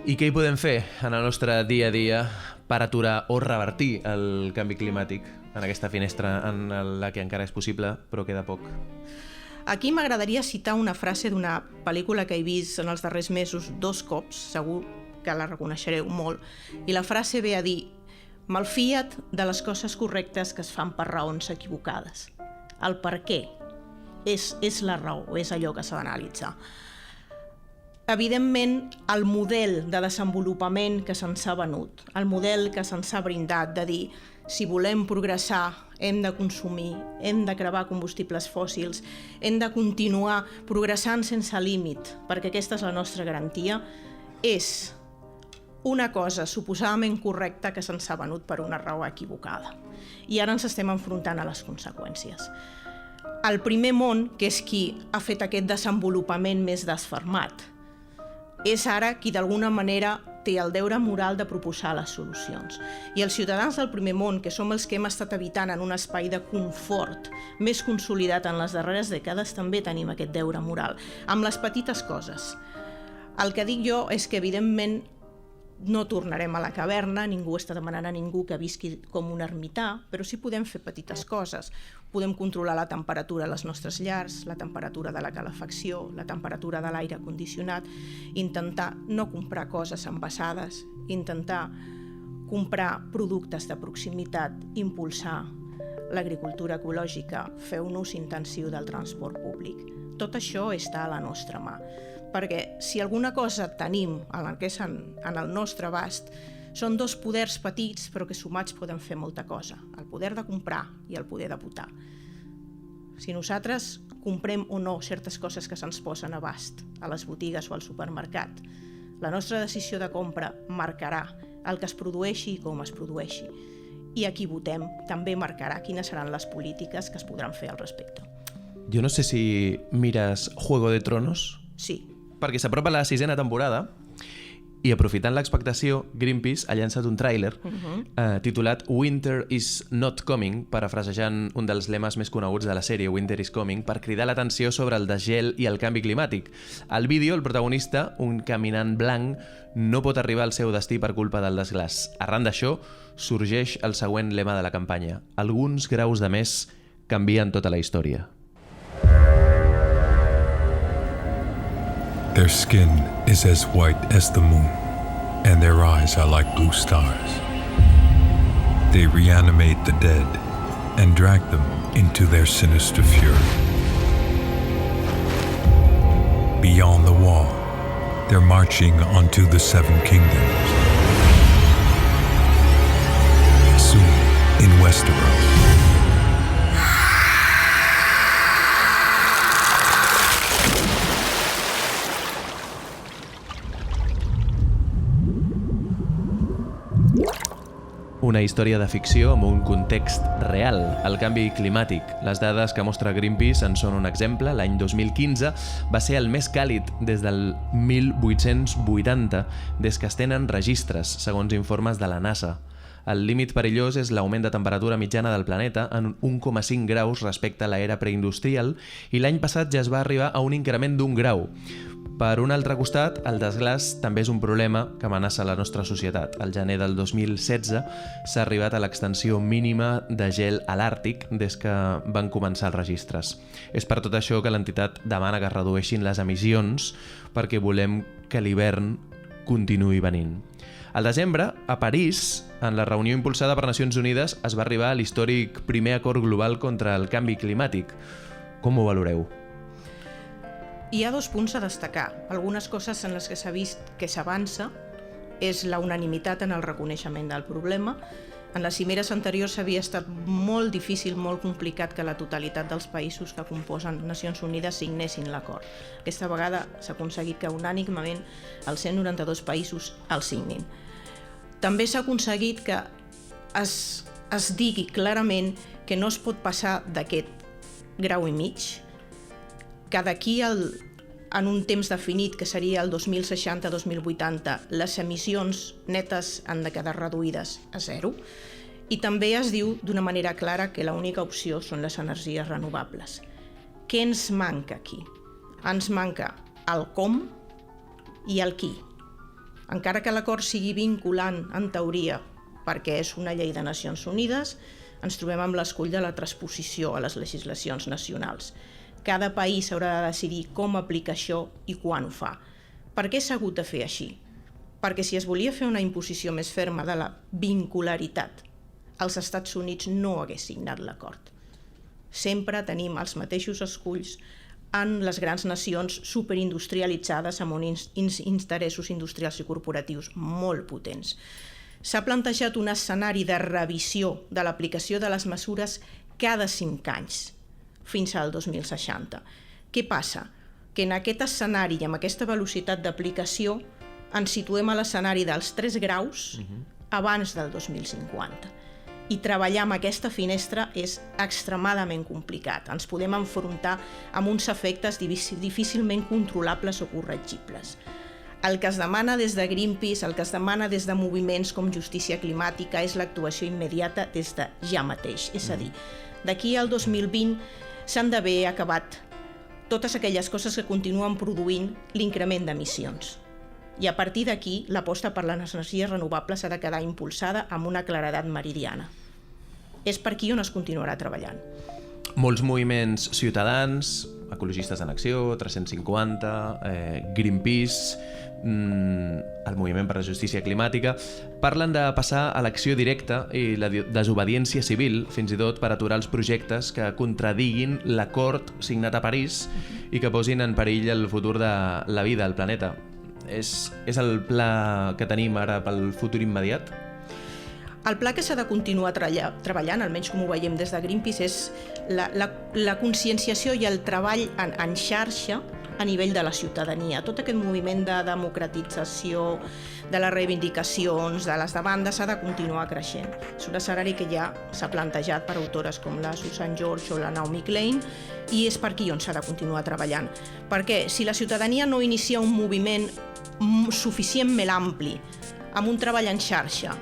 I què hi podem fer en el nostre dia a dia per aturar o revertir el canvi climàtic en aquesta finestra en la que encara és possible, però queda poc? Aquí m'agradaria citar una frase d'una pel·lícula que he vist en els darrers mesos 2 cops, segur que la reconeixereu molt, i la frase ve a dir: malfia't de les coses correctes que es fan per raons equivocades. El per què és la raó, és allò que s'ha d'analitzar. Evidentment, el model de desenvolupament que se'ns ha venut, el model que se'ns ha brindat de dir si volem progressar hem de consumir, hem de cremar combustibles fòssils, hem de continuar progressant sense límit, perquè aquesta és la nostra garantia, és una cosa suposadament correcta que se'ns ha venut per una raó equivocada. I ara ens estem enfrontant a les conseqüències. El primer món, que és qui ha fet aquest desenvolupament més desfermat, és ara qui d'alguna manera té el deure moral de proposar les solucions. I els ciutadans del primer món, que som els que hem estat habitant en un espai de confort més consolidat en les darreres dècades, també tenim aquest deure moral, amb les petites coses. El que dic jo és que, evidentment, no tornarem a la caverna, ningú està demanant a ningú que visqui com un ermità, però sí podem fer petites coses. Podem controlar la temperatura a les nostres llars, la temperatura de la calefacció, la temperatura de l'aire condicionat, intentar no comprar coses envasades, intentar comprar productes de proximitat, impulsar l'agricultura ecològica, fer un ús intensiu del transport públic. Tot això està a la nostra mà. Perquè si alguna cosa tenim en el nostre abast, són 2 poders petits però que sumats poden fer molta cosa, el poder de comprar i el poder de votar. Si nosaltres comprem o no certes coses que se'ns posen a abast a les botigues o al supermercat, la nostra decisió de compra marcarà el que es produeixi i com es produeixi. I a qui votem també marcarà quines seran les polítiques que es podran fer al respecte. Jo no sé si mires Juego de Tronos. Sí. Perquè s'apropa la 6ª temporada i, aprofitant l'expectació, Greenpeace ha llançat un tràiler titulat Winter is not coming, parafrasejant un dels lemes més coneguts de la sèrie Winter is coming, per cridar l'atenció sobre el desgel i el canvi climàtic. Al vídeo, el protagonista, un caminant blanc, no pot arribar al seu destí per culpa del desglaç. Arran d'això, sorgeix el següent lema de la campanya: alguns graus de més canvien tota la història. Their skin is as white as the moon, and their eyes are like blue stars. They reanimate the dead and drag them into their sinister fury. Beyond the wall, they're marching onto the 7 kingdoms. Soon, in Westeros. una història de ficció amb un context real, el canvi climàtic. Les dades que mostra Greenpeace en són un exemple. L'any 2015 va ser el més càlid des del 1880, des que es tenen registres, segons informes de la NASA. El límit perillós és l'augment de temperatura mitjana del planeta en 1,5 graus respecte a l'era preindustrial i l'any passat ja es va arribar a un increment d'1 grau. Per un altre costat, el desglaç també és un problema que amenaça la nostra societat. Al gener del 2016 s'ha arribat a l'extensió mínima de gel a l'Àrtic des que van començar els registres. És per tot això que l'entitat demana que es redueixin les emissions perquè volem que l'hivern continuï venint. Al desembre, a París, en la reunió impulsada per Nacions Unides, es va arribar a l'històric primer acord global contra el canvi climàtic. Com ho valoreu? Hi ha 2 punts a destacar. Algunes coses en les que s'ha vist que s'avança és la unanimitat en el reconeixement del problema. En les cimeres anteriors havia estat molt difícil, molt complicat que la totalitat dels països que composen Nacions Unides signessin l'acord. Aquesta vegada s'ha aconseguit que unànimement els 192 països el signin. També s'ha aconseguit que es digui clarament que no es pot passar d'aquest grau i mig, que d'aquí en un temps definit, que seria el 2060-2080, les emissions netes han de quedar reduïdes a 0, i també es diu d'una manera clara que l'única opció són les energies renovables. Què ens manca aquí? Ens manca el com i el qui. Encara que l'acord sigui vinculant en teoria perquè és una llei de Nacions Unides, ens trobem amb l'escull de la transposició a les legislacions nacionals. Cada país haurà de decidir com aplica això i quan ho fa. Per què s'ha hagut de fer així? Perquè si es volia fer una imposició més ferma de la vincularitat, els Estats Units no hagués signat l'acord. Sempre tenim els mateixos esculls en les grans nacions superindustrialitzades amb uns interessos industrials i corporatius molt potents. S'ha plantejat un escenari de revisió de l'aplicació de les mesures cada 5 anys, fins al 2060. Què passa? Que en aquest escenari i amb aquesta velocitat d'aplicació ens situem a l'escenari dels 3 graus abans del 2050. I treballar amb aquesta finestra és extremadament complicat. Ens podem enfrontar amb uns efectes difícilment controlables o corregibles. El que es demana des de Greenpeace, el que es demana des de moviments com Justícia Climàtica és l'actuació immediata des de ja mateix. És a dir, d'aquí al 2020 s'han d'haver acabat totes aquelles coses que continuen produint l'increment d'emissions. I a partir d'aquí, l'aposta per les energies renovables ha de quedar impulsada amb una claredat meridiana. És per aquí on es continuarà treballant. Molts moviments ciutadans, Ecologistes en Acció, 350, Greenpeace, el Moviment per la Justícia Climàtica, parlen de passar a l'acció directa i la desobediència civil, fins i tot per aturar els projectes que contradiguin l'acord signat a París i que posin en perill el futur de la vida al planeta. És el pla que tenim ara pel futur immediat? El pla que s'ha de continuar treballant, almenys com ho veiem des de Greenpeace, és la conscienciació i el treball en xarxa a nivell de la ciutadania. Tot aquest moviment de democratització, de les reivindicacions, de les demandes, s'ha de continuar creixent. És un escenari que ja s'ha plantejat per autores com la Susan George o la Naomi Klein i és per aquí on s'ha de continuar treballant. Perquè si la ciutadania no inicia un moviment suficientment ampli, amb un treball en xarxa,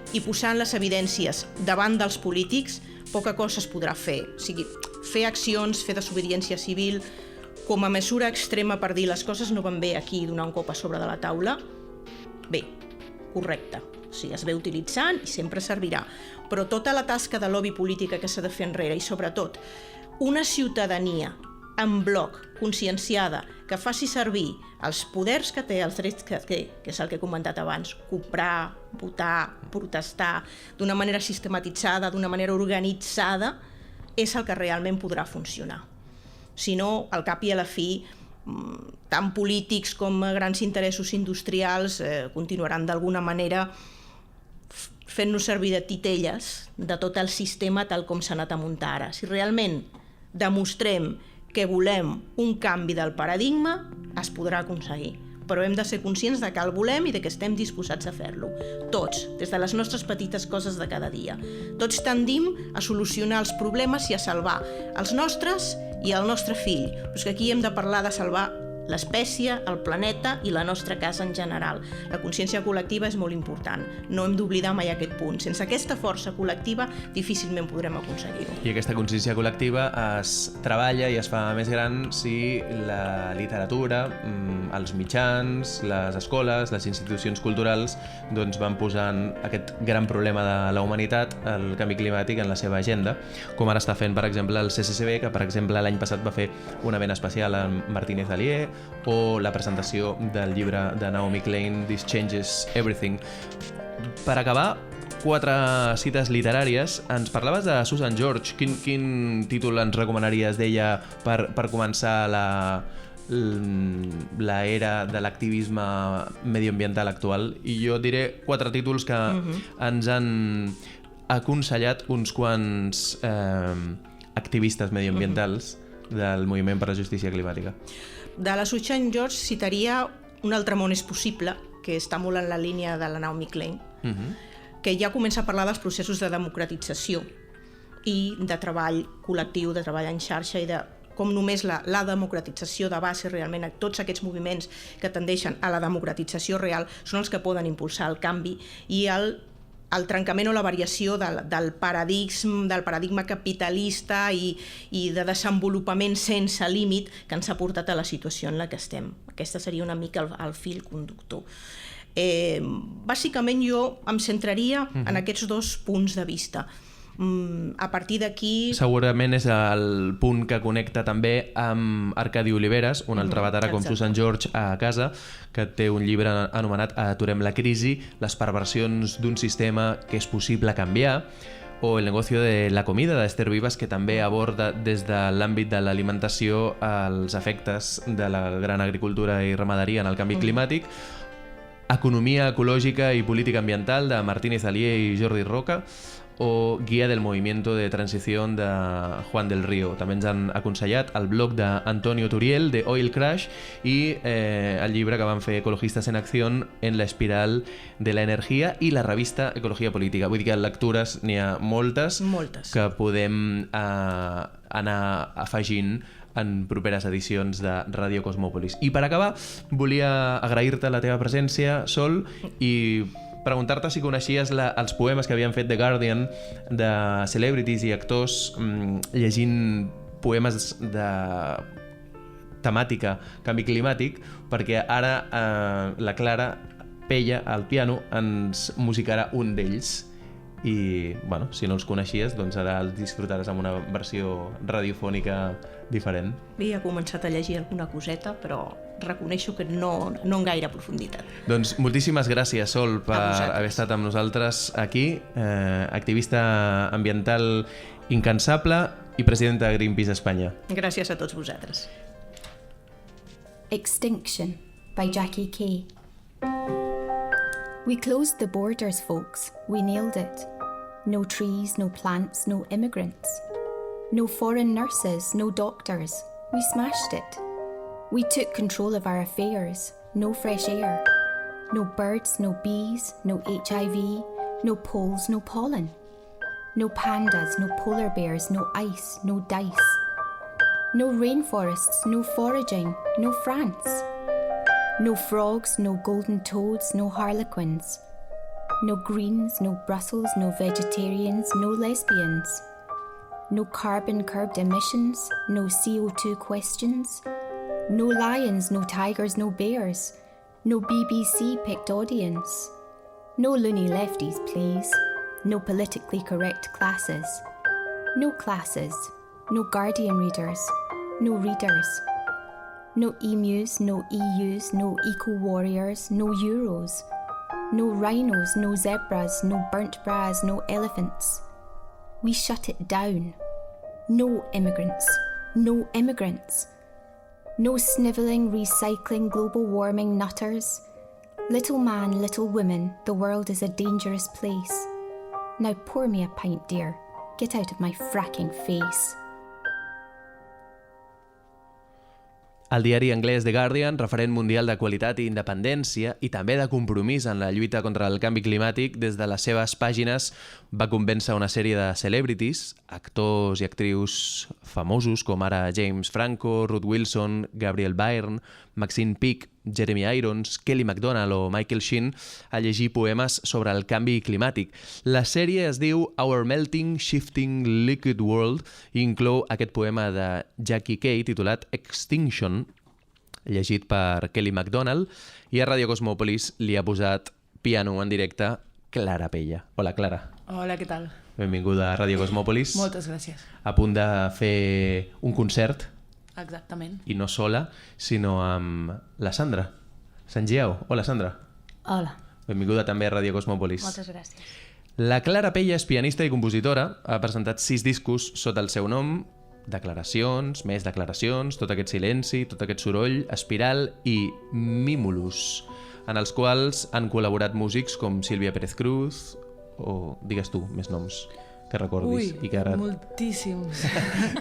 i posant les evidències davant dels polítics, poca cosa es podrà fer. O sigui, fer accions, fer desobediència civil, com a mesura extrema per dir les coses no van bé aquí donar un cop a sobre de la taula, bé, correcte. O sigui, es ve utilitzant i sempre servirà. Però tota la tasca de lobby política que s'ha de fer enrere i sobretot una ciutadania en bloc, conscienciada, que faci servir els poders que té, els drets que té, que és el que he comentat abans, comprar, votar, protestar, d'una manera sistematitzada, d'una manera organitzada, és el que realment podrà funcionar. Si no, al cap i a la fi, tant polítics com grans interessos industrials continuaran d'alguna manera fent-nos servir de titelles de tot el sistema tal com s'ha anat a muntar ara. Si realment demostrem que volem un canvi del paradigma, es podrà aconseguir. però hem de ser conscients de que el volem i de que estem disposats a fer-lo. Tots, des de les nostres petites coses de cada dia. Tots tendim a solucionar els problemes i a salvar els nostres i el nostre fill. Però és que aquí hem de parlar de salvar l'espècie, el planeta i la nostra casa en general. La consciència col·lectiva és molt important. No hem d'oblidar mai aquest punt. Sense aquesta força col·lectiva difícilment podrem aconseguir-ho. I aquesta consciència col·lectiva es treballa i es fa més gran si la literatura, els mitjans, les escoles, les institucions culturals doncs van posant aquest gran problema de la humanitat, el canvi climàtic, en la seva agenda, com ara està fent, per exemple, el CCCB, que, per exemple, l'any passat va fer un event especial amb Martínez Alier, o la presentació del llibre de Naomi Klein, This Changes Everything. Per acabar, 4 cites literàries. Ens parlaves de Susan George. Quin títol ens recomanaries d'ella per començar la era de l'activisme medioambiental actual? I jo diré 4 títols que ens han aconsellat uns quants activistes medioambientals del moviment per la justícia climàtica. De la Susan George citaria Un altre món és possible, que està molt en la línia de la Naomi Klein, que ja comença a parlar dels processos de democratització i de treball col·lectiu, de treball en xarxa i de com només la democratització de base, realment tots aquests moviments que tendeixen a la democratització real són els que poden impulsar el canvi i el trencament o la variació del paradigma capitalista i de desenvolupament sense límit que ens ha portat a la situació en la que estem. Aquesta seria una mica el fil conductor. Bàsicament jo em centraria en aquests 2 punts de vista. A partir d'aquí... Segurament és el punt que connecta també amb Arcadi Oliveres, un altre veterà com Susan George a casa, que té un llibre anomenat Aturem la crisi, les perversions d'un sistema que és possible canviar, o El negocio de la comida, d'Esther Vivas, que també aborda des de l'àmbit de l'alimentació els efectes de la gran agricultura i ramaderia en el canvi climàtic, Economia ecològica i política ambiental, de Martínez Alier i Jordi Roca, o Guia del movimiento de transición de Juan del Río. També ens han aconsellat el blog d'Antonio Turiel, de Oil Crash, i el llibre que van fer Ecologistas en Acción en la espiral de la energia i la revista Ecologia Política. Vull dir que lectures n'hi ha moltes que podem anar afegint en properes edicions de Radio Cosmòpolis. I per acabar, volia agrair-te la teva presència, Sol, i preguntar-te si coneixies els poemes que havien fet The Guardian de celebrities i actors llegint poemes de temàtica canvi climàtic, perquè ara la Clara Pella al piano ens musicarà un d'ells i, bueno, si no els coneixies, doncs ara els disfrutaràs amb una versió radiofònica diferent. Havia començat a llegir alguna coseta, però reconeixo que no en gaire profunditat. Doncs moltíssimes gràcies, Sol, per haver estat amb nosaltres aquí, activista ambiental incansable i presidenta de Greenpeace Espanya. Gràcies a tots vosaltres. Extinction by Jackie Kay. We closed the borders, folks. We nailed it. No trees, no plants, no immigrants. No foreign nurses, no doctors. We smashed it. We took control of our affairs. No fresh air. No birds, no bees, no HIV, no poles, no pollen. No pandas, no polar bears, no ice, no dice. No rainforests, no foraging, no France. No frogs, no golden toads, no harlequins. No greens, no Brussels, no vegetarians, no lesbians. No carbon-curbed emissions, no CO2 questions. No lions, no tigers, no bears. No BBC-picked audience. No loony lefties, please. No politically correct classes. No classes. No Guardian readers. No readers. No emus, no EUs, no eco-warriors, no Euros. No rhinos, no zebras, no burnt bras, no elephants. We shut it down. No immigrants. No immigrants. No snivelling, recycling, global warming nutters. Little man, little woman, the world is a dangerous place. Now pour me a pint, dear. Get out of my fracking face. El diari anglès The Guardian, referent mundial de qualitat i independència i també de compromís en la lluita contra el canvi climàtic, des de les seves pàgines va convèncer una sèrie de celebrities, actors i actrius famosos com ara James Franco, Ruth Wilson, Gabriel Byrne, Maxine Peake, Jeremy Irons, Kelly MacDonald o Michael Sheen a llegir poemes sobre el canvi climàtic. La sèrie es diu Our Melting, Shifting, Liquid World i inclou aquest poema de Jackie Kay titulat Extinction, llegit per Kelly MacDonald, i a Radio Cosmòpolis li ha posat piano en directe Clara Pella. Hola, Clara. Hola, què tal? Benvinguda a Radio Cosmòpolis. Moltes gràcies. A punt de fer un concert. Exactament. I no sola, sinó amb la Sandra Sangiao. Hola, Sandra. Hola. Benvinguda també a Radio Cosmòpolis. Moltes gràcies. La Clara Pella és pianista i compositora. Ha presentat 6 discos sota el seu nom. Declaracions, més declaracions, tot aquest silenci, tot aquest soroll, Espiral i Mimulus, en els quals han col·laborat músics com Sílvia Pérez Cruz o, digues tu, més noms que recordis. Ui, i que ara moltíssims.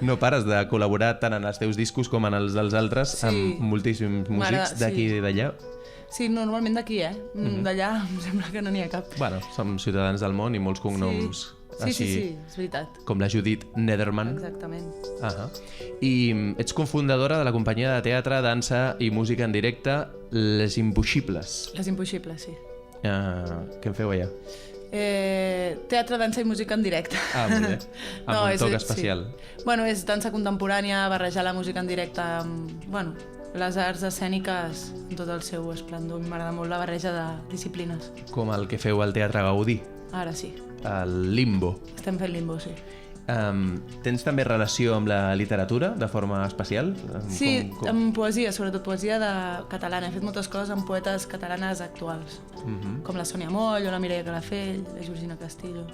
no pares de col·laborar tant en els teus discos com en els dels altres, Sí. amb moltíssims músics d'aquí i d'allà. Sí, normalment d'aquí, D'allà em sembla que no n'hi ha cap. Bueno, som ciutadans del món i molts cognoms Sí, així, sí, és veritat. com la Judit Nederman. Exactament. I ets cofundadora de la companyia de teatre, dansa i música en directe Les Impossibles. Les Impossibles, sí. Què en feu allà? Teatre, dansa i música en directe. Molt bé. Amb un toc especial. Sí. Bueno, és dansa contemporània, barrejar la música en directe amb, les arts escèniques en tot el seu esplendor. M'agrada molt la barreja de disciplines. Com el que feu al Teatre Gaudí. Ara sí. El Limbo. Estem fent Limbo, sí. Tens també relació amb la literatura, de forma especial? Sí, amb poesia, sobretot poesia catalana. He fet moltes coses amb poetes catalanes actuals, com la Sònia Moll, o la Mireia Calafell, la Georgina Castillo.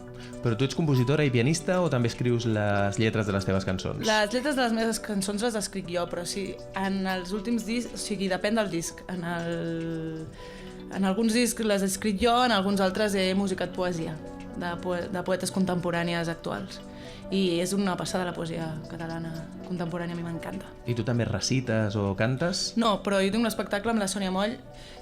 Però tu ets compositora i pianista o també escrius les lletres de les teves cançons? Les lletres de les meves cançons les escric jo, però sí, en els últims discs, o sigui, depèn del disc. En alguns discs les he escrit jo, en alguns altres he musicat poesia, de poetes contemporànies actuals. I és una passada la poesia catalana contemporània, a mi m'encanta. I tu també recites o cantes? No, però jo tinc un espectacle amb la Sònia Moll,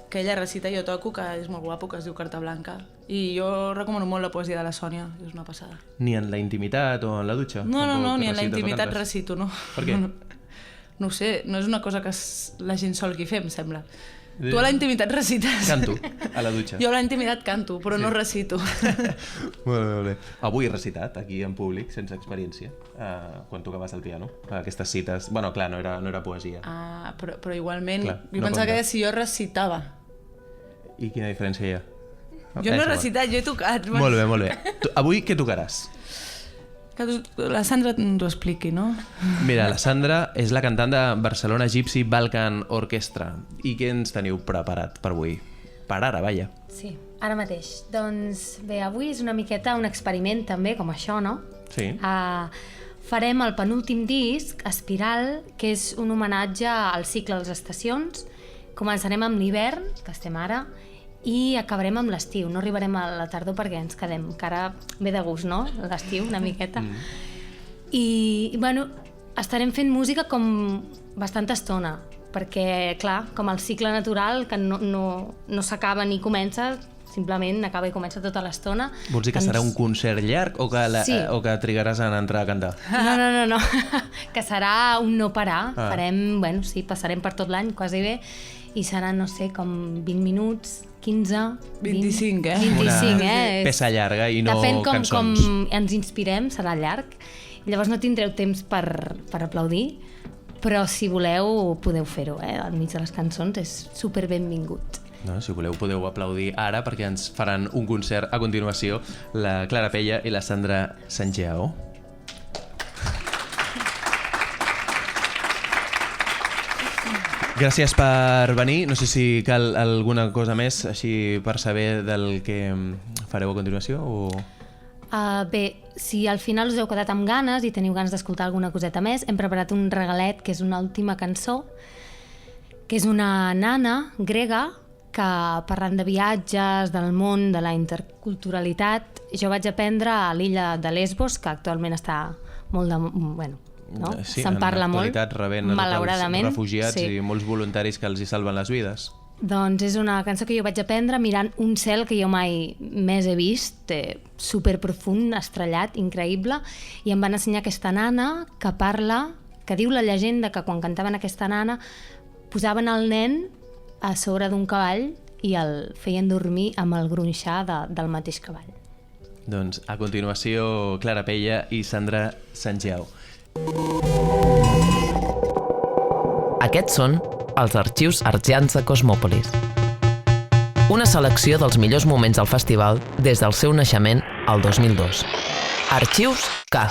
que ella recita i jo toco, que és molt guapo, que es diu Carta Blanca. I jo recomano molt la poesia de la Sònia, és una passada. Ni en la intimitat o en la dutxa? No, ni en la intimitat recito, no. Per què? No ho sé, no és una cosa que la gent solgui fer, em sembla. Tu a la intimitat recites. Canto, a la dutxa. Jo a la intimitat canto, però no recito. Molt bé. Avui he recitat, aquí en públic, sense experiència, quan tocaves el piano. Aquestes cites... Bueno, clar, no era poesia. Però igualment, clar, jo pensava que si jo recitava. I quina diferència hi ha? Jo no he recitat, jo he tocat. Molt bé. Avui què tocaràs? Que la Sandra t'ho expliqui, no? Mira, la Sandra és la cantant de Barcelona Gypsy Balkan Orchestra. I què ens teniu preparat per avui? Per ara, vaja. Sí, ara mateix. Doncs bé, avui és una miqueta un experiment també, com això, no? Sí. Farem el penúltim disc, Espiral, que és un homenatge al cicle de les estacions. Començarem amb l'hivern, que estem ara, i acabarem amb l'estiu. No arribarem a la tardor perquè ens quedem, que ara ve de gust, no? L'estiu, una miqueta. I, bueno, estarem fent música com bastanta estona, perquè, clar, com el cicle natural, que no s'acaba ni comença, simplement acaba i comença tota l'estona. Vols dir que serà un concert llarg o que trigaràs en entrar a cantar? No. Que serà un no parar. Farem, passarem per tot l'any, quasi bé, i serà, no sé, com 20 minuts, 15... 25, 25, peça llarga i no cançons. Depèn com ens inspirem, serà llarg. Llavors no tindreu temps per aplaudir, però si voleu podeu fer-ho, al mig de les cançons, és super benvingut. No, si voleu podeu aplaudir ara perquè ens faran un concert a continuació la Clara Pella i la Sandra Sangiao. Gràcies per venir. No sé si cal alguna cosa més així per saber del que fareu a continuació o... Bé, si al final us heu quedat amb ganes i teniu ganes d'escoltar alguna coseta més, hem preparat un regalet que és una última cançó, que és una nana grega que, parlant de viatges, del món, de la interculturalitat, jo vaig aprendre a l'illa de Lesbos, que actualment està molt de... no? Sí, Se'n parla molt, rebent malauradament. Els refugiats sí. i molts voluntaris que els hi salven les vides. Doncs és una cançó que jo vaig aprendre mirant un cel que jo mai més he vist, superprofund, estrellat, increïble, i em van ensenyar aquesta nana que parla, que diu la llegenda que quan cantaven aquesta nana posaven el nen a sobre d'un cavall i el feien dormir amb el gronxar del mateix cavall. Doncs a continuació Clara Pella i Sandra Sanjeu. Aquests són els arxius argians de Cosmòpolis. Una selecció dels millors moments del festival des del seu naixement al 2002. Arxius K.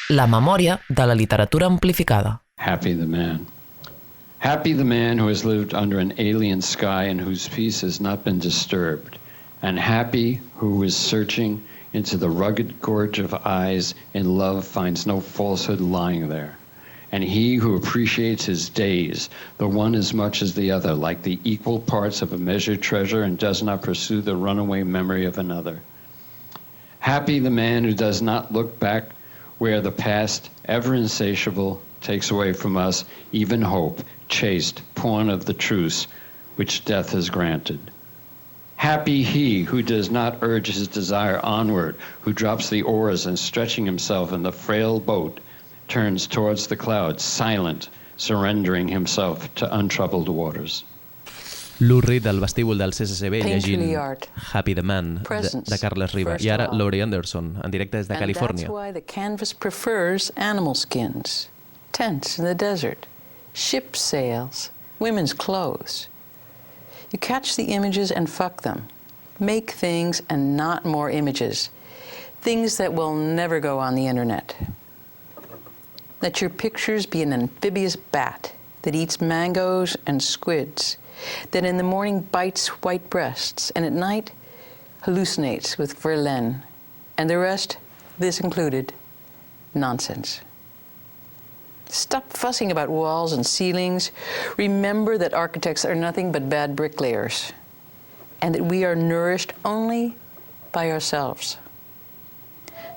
La memòria de la literatura amplificada. Happy the man. Happy the man who has lived under an alien sky and whose peace has not been disturbed. And happy who is searching into the rugged gorge of eyes and love finds no falsehood lying there. And he who appreciates his days, the one as much as the other, like the equal parts of a measured treasure, and does not pursue the runaway memory of another. Happy the man who does not look back where the past, ever insatiable, takes away from us even hope, chaste, pawn of the truce which death has granted. Happy he who does not urge his desire onward, who drops the oars and stretching himself in the frail boat, turns towards the clouds, silent, surrendering himself to untroubled waters. L'Urri del vestíbul del CCCB llegint Happy the Man de Carles Riba. I ara Laurie Anderson, en directe des de Califòrnia. And that's why the canvas prefers animal skins, tents in the desert, ship sails, women's clothes. You catch the images and fuck them. Make things and not more images. Things that will never go on the internet. Let your pictures be an amphibious bat that eats mangoes and squids, that in the morning bites white breasts and at night hallucinates with Verlaine, and the rest, this included, nonsense. Stop fussing about walls and ceilings. Remember that architects are nothing but bad bricklayers, and that we are nourished only by ourselves.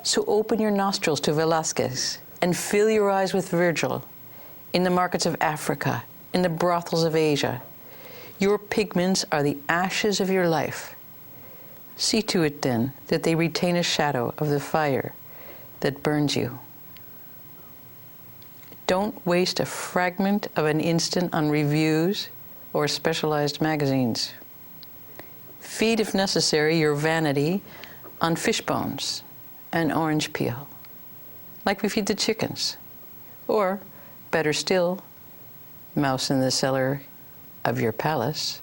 So open your nostrils to Velázquez and fill your eyes with Virgil in the markets of Africa, in the brothels of Asia. Your pigments are the ashes of your life. See to it, then, that they retain a shadow of the fire that burns you. Don't waste a fragment of an instant on reviews or specialized magazines. Feed, if necessary, your vanity on fish bones and orange peel, like we feed the chickens. Or, better still, mouse in the cellar of your palace.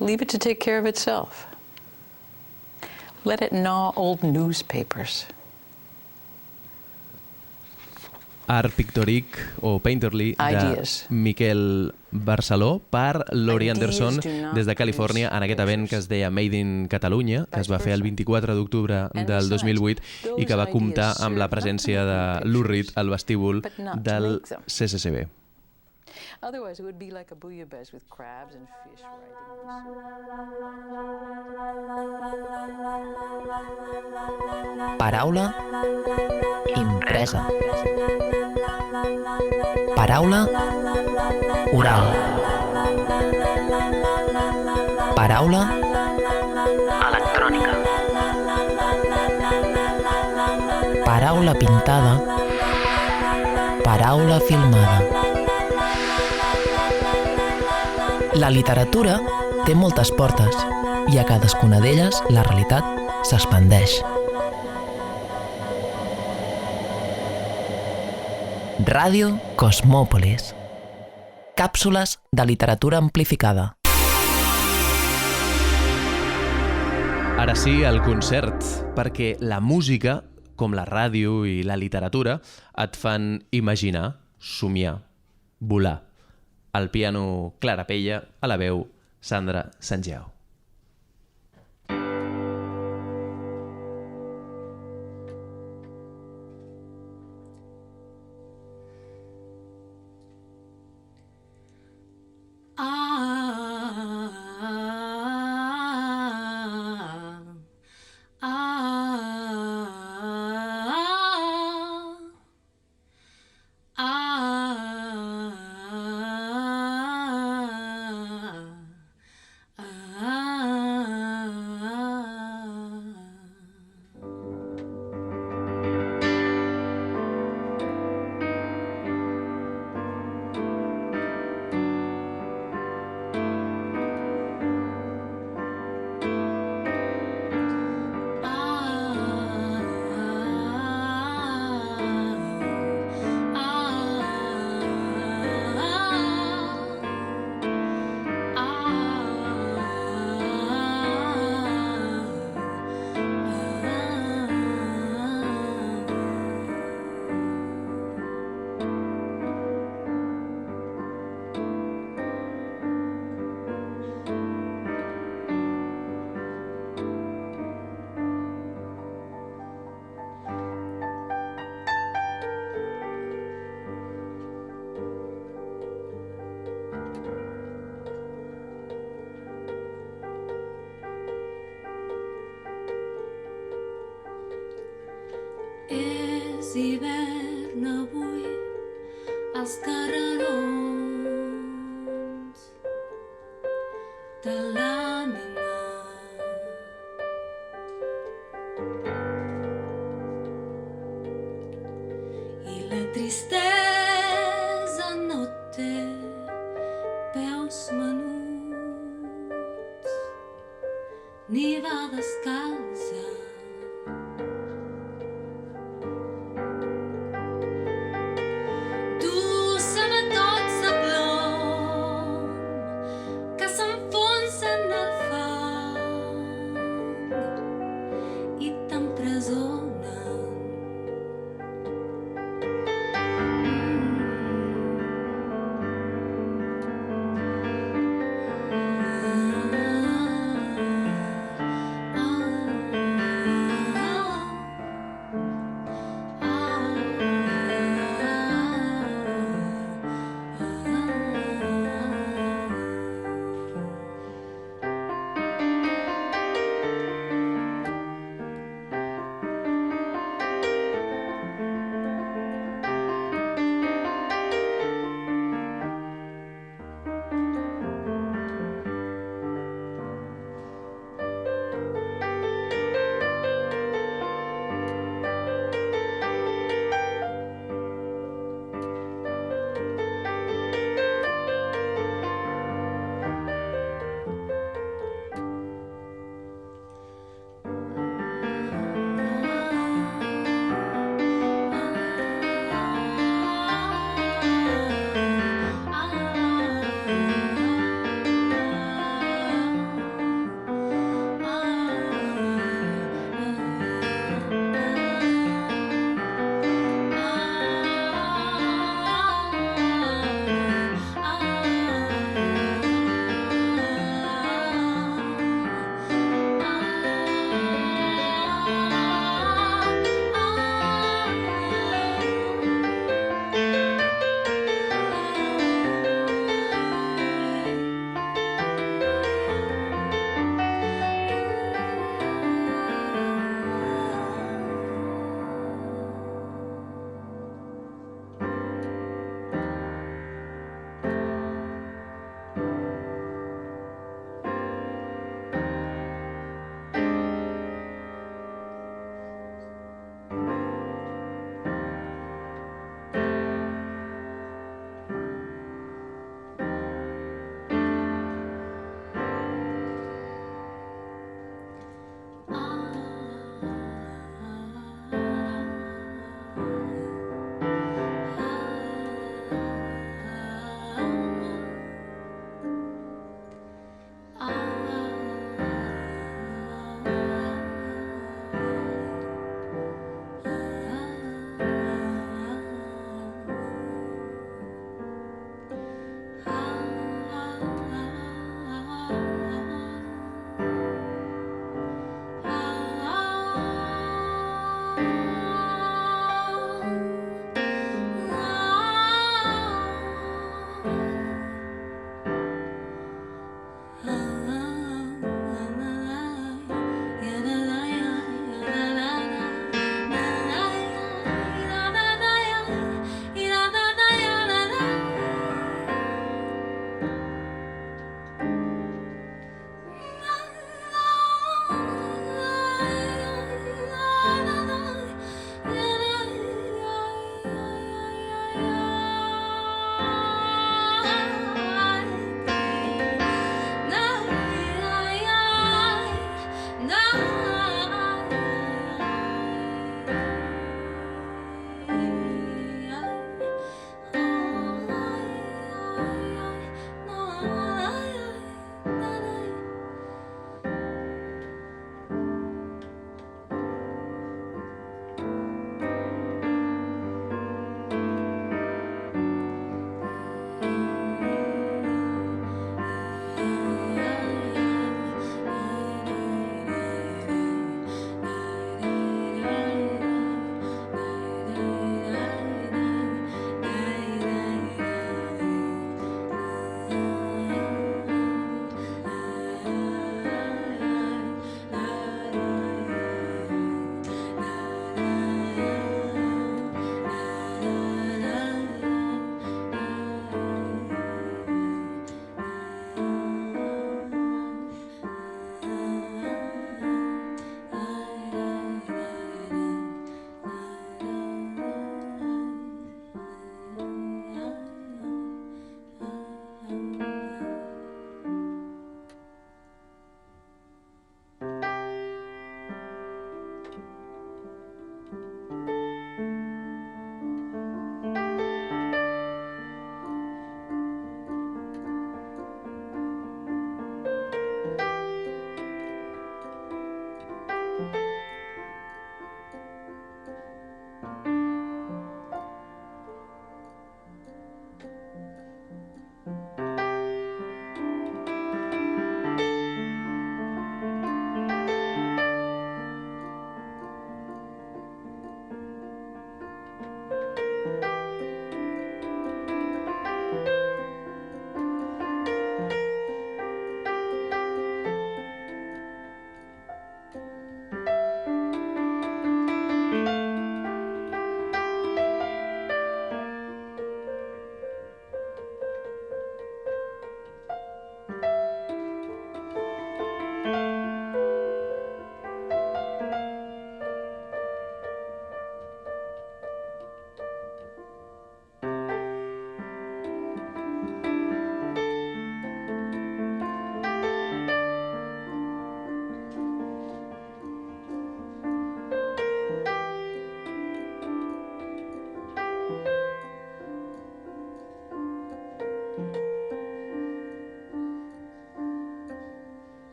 Leave it to take care of itself. Let it gnaw old newspapers. Art pictòric o painterly de Miquel Barceló per Laurie Anderson des de Califòrnia en aquest event que es deia Made in Catalunya, que es va fer el 24 d'octubre del 2008 i que va comptar amb la presència de l'Urrit al vestíbul del CCCB. Otherwise, it would be like a bouillabaisse with crabs and fish Paraula impresa. Paraula oral. Paraula electrònica. Paraula pintada. Paraula filmada. La literatura té moltes portes i a cadascuna d'elles la realitat s'expandeix. Ràdio Cosmòpolis. Càpsules de literatura amplificada. Ara sí, el concert, perquè la música, com la ràdio i la literatura, et fan imaginar, somiar, volar. Al piano Clara Pella, a la veu Sandra Sanjeu. hivern avui als carrerons de l'ànima. I la tristesa no té peus menuts ni va descalça.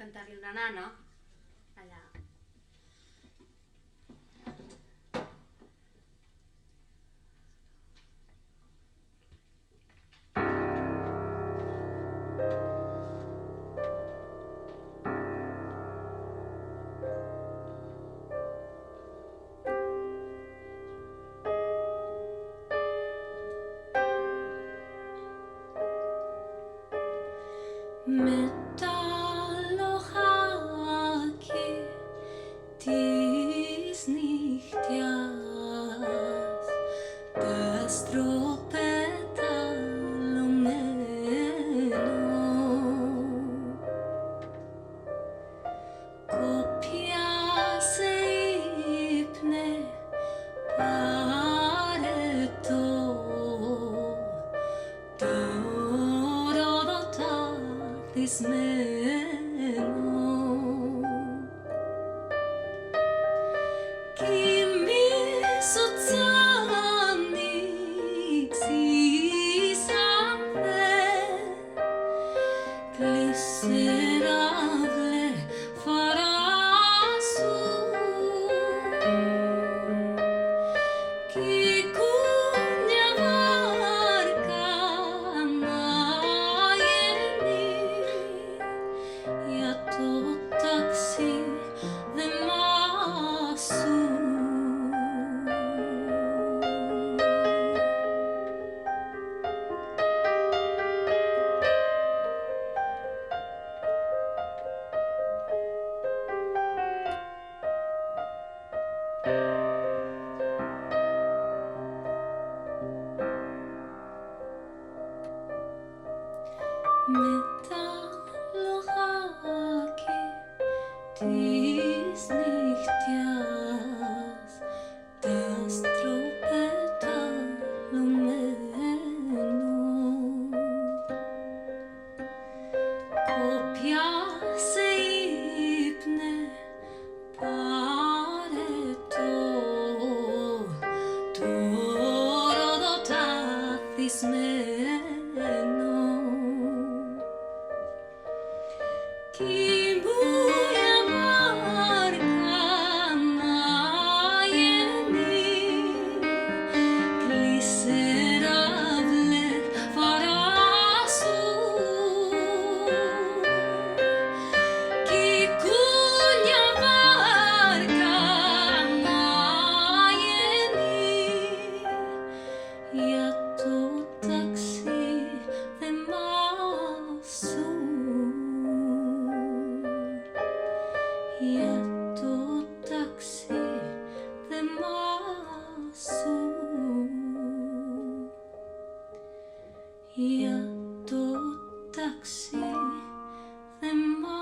cantar-li una nana allà. Metallohaki dies nicht jas das tropetalomeno copias eipne pareto This Kimi soziali existante Glicerable farà su Chi cugna varca Я тут такси de masu Metallohaki dies nicht jas das tropetalomeno copias eipne pareto torodotathis meno Kimuya varkana yeni Glicerable farà su Ki cugna varkana yeni Ya to taxi de masu Я тут такси de masu Я тут такси de masu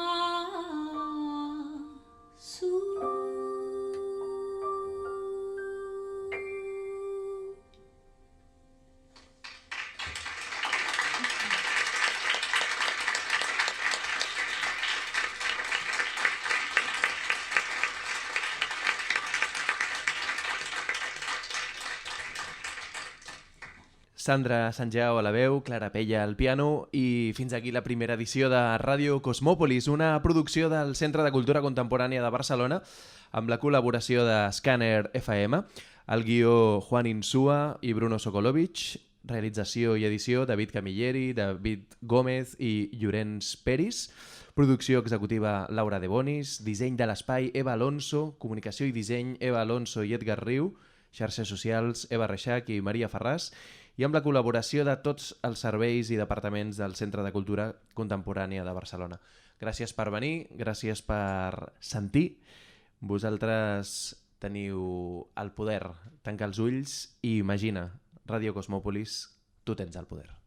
Sandra Sanjao a la veu, Clara Pella al piano i fins aquí la primera edició de Ràdio Cosmòpolis, una producció del Centre de Cultura Contemporània de Barcelona amb la col·laboració de Scanner FM, el guió Juan Insúa i Bruno Sokolovic, realització i edició David Camilleri, David Gómez i Llorenç Peris, producció executiva Laura de Bonis, disseny de l'espai Eva Alonso, comunicació i disseny Eva Alonso i Edgar Riu, xarxes socials Eva Reixac i Maria Ferràs, i amb la col·laboració de tots els serveis i departaments del Centre de Cultura Contemporània de Barcelona. Gràcies per venir, gràcies per sentir. Vosaltres teniu el poder. Tanca els ulls i imagina. Ràdio Cosmòpolis, tu tens el poder.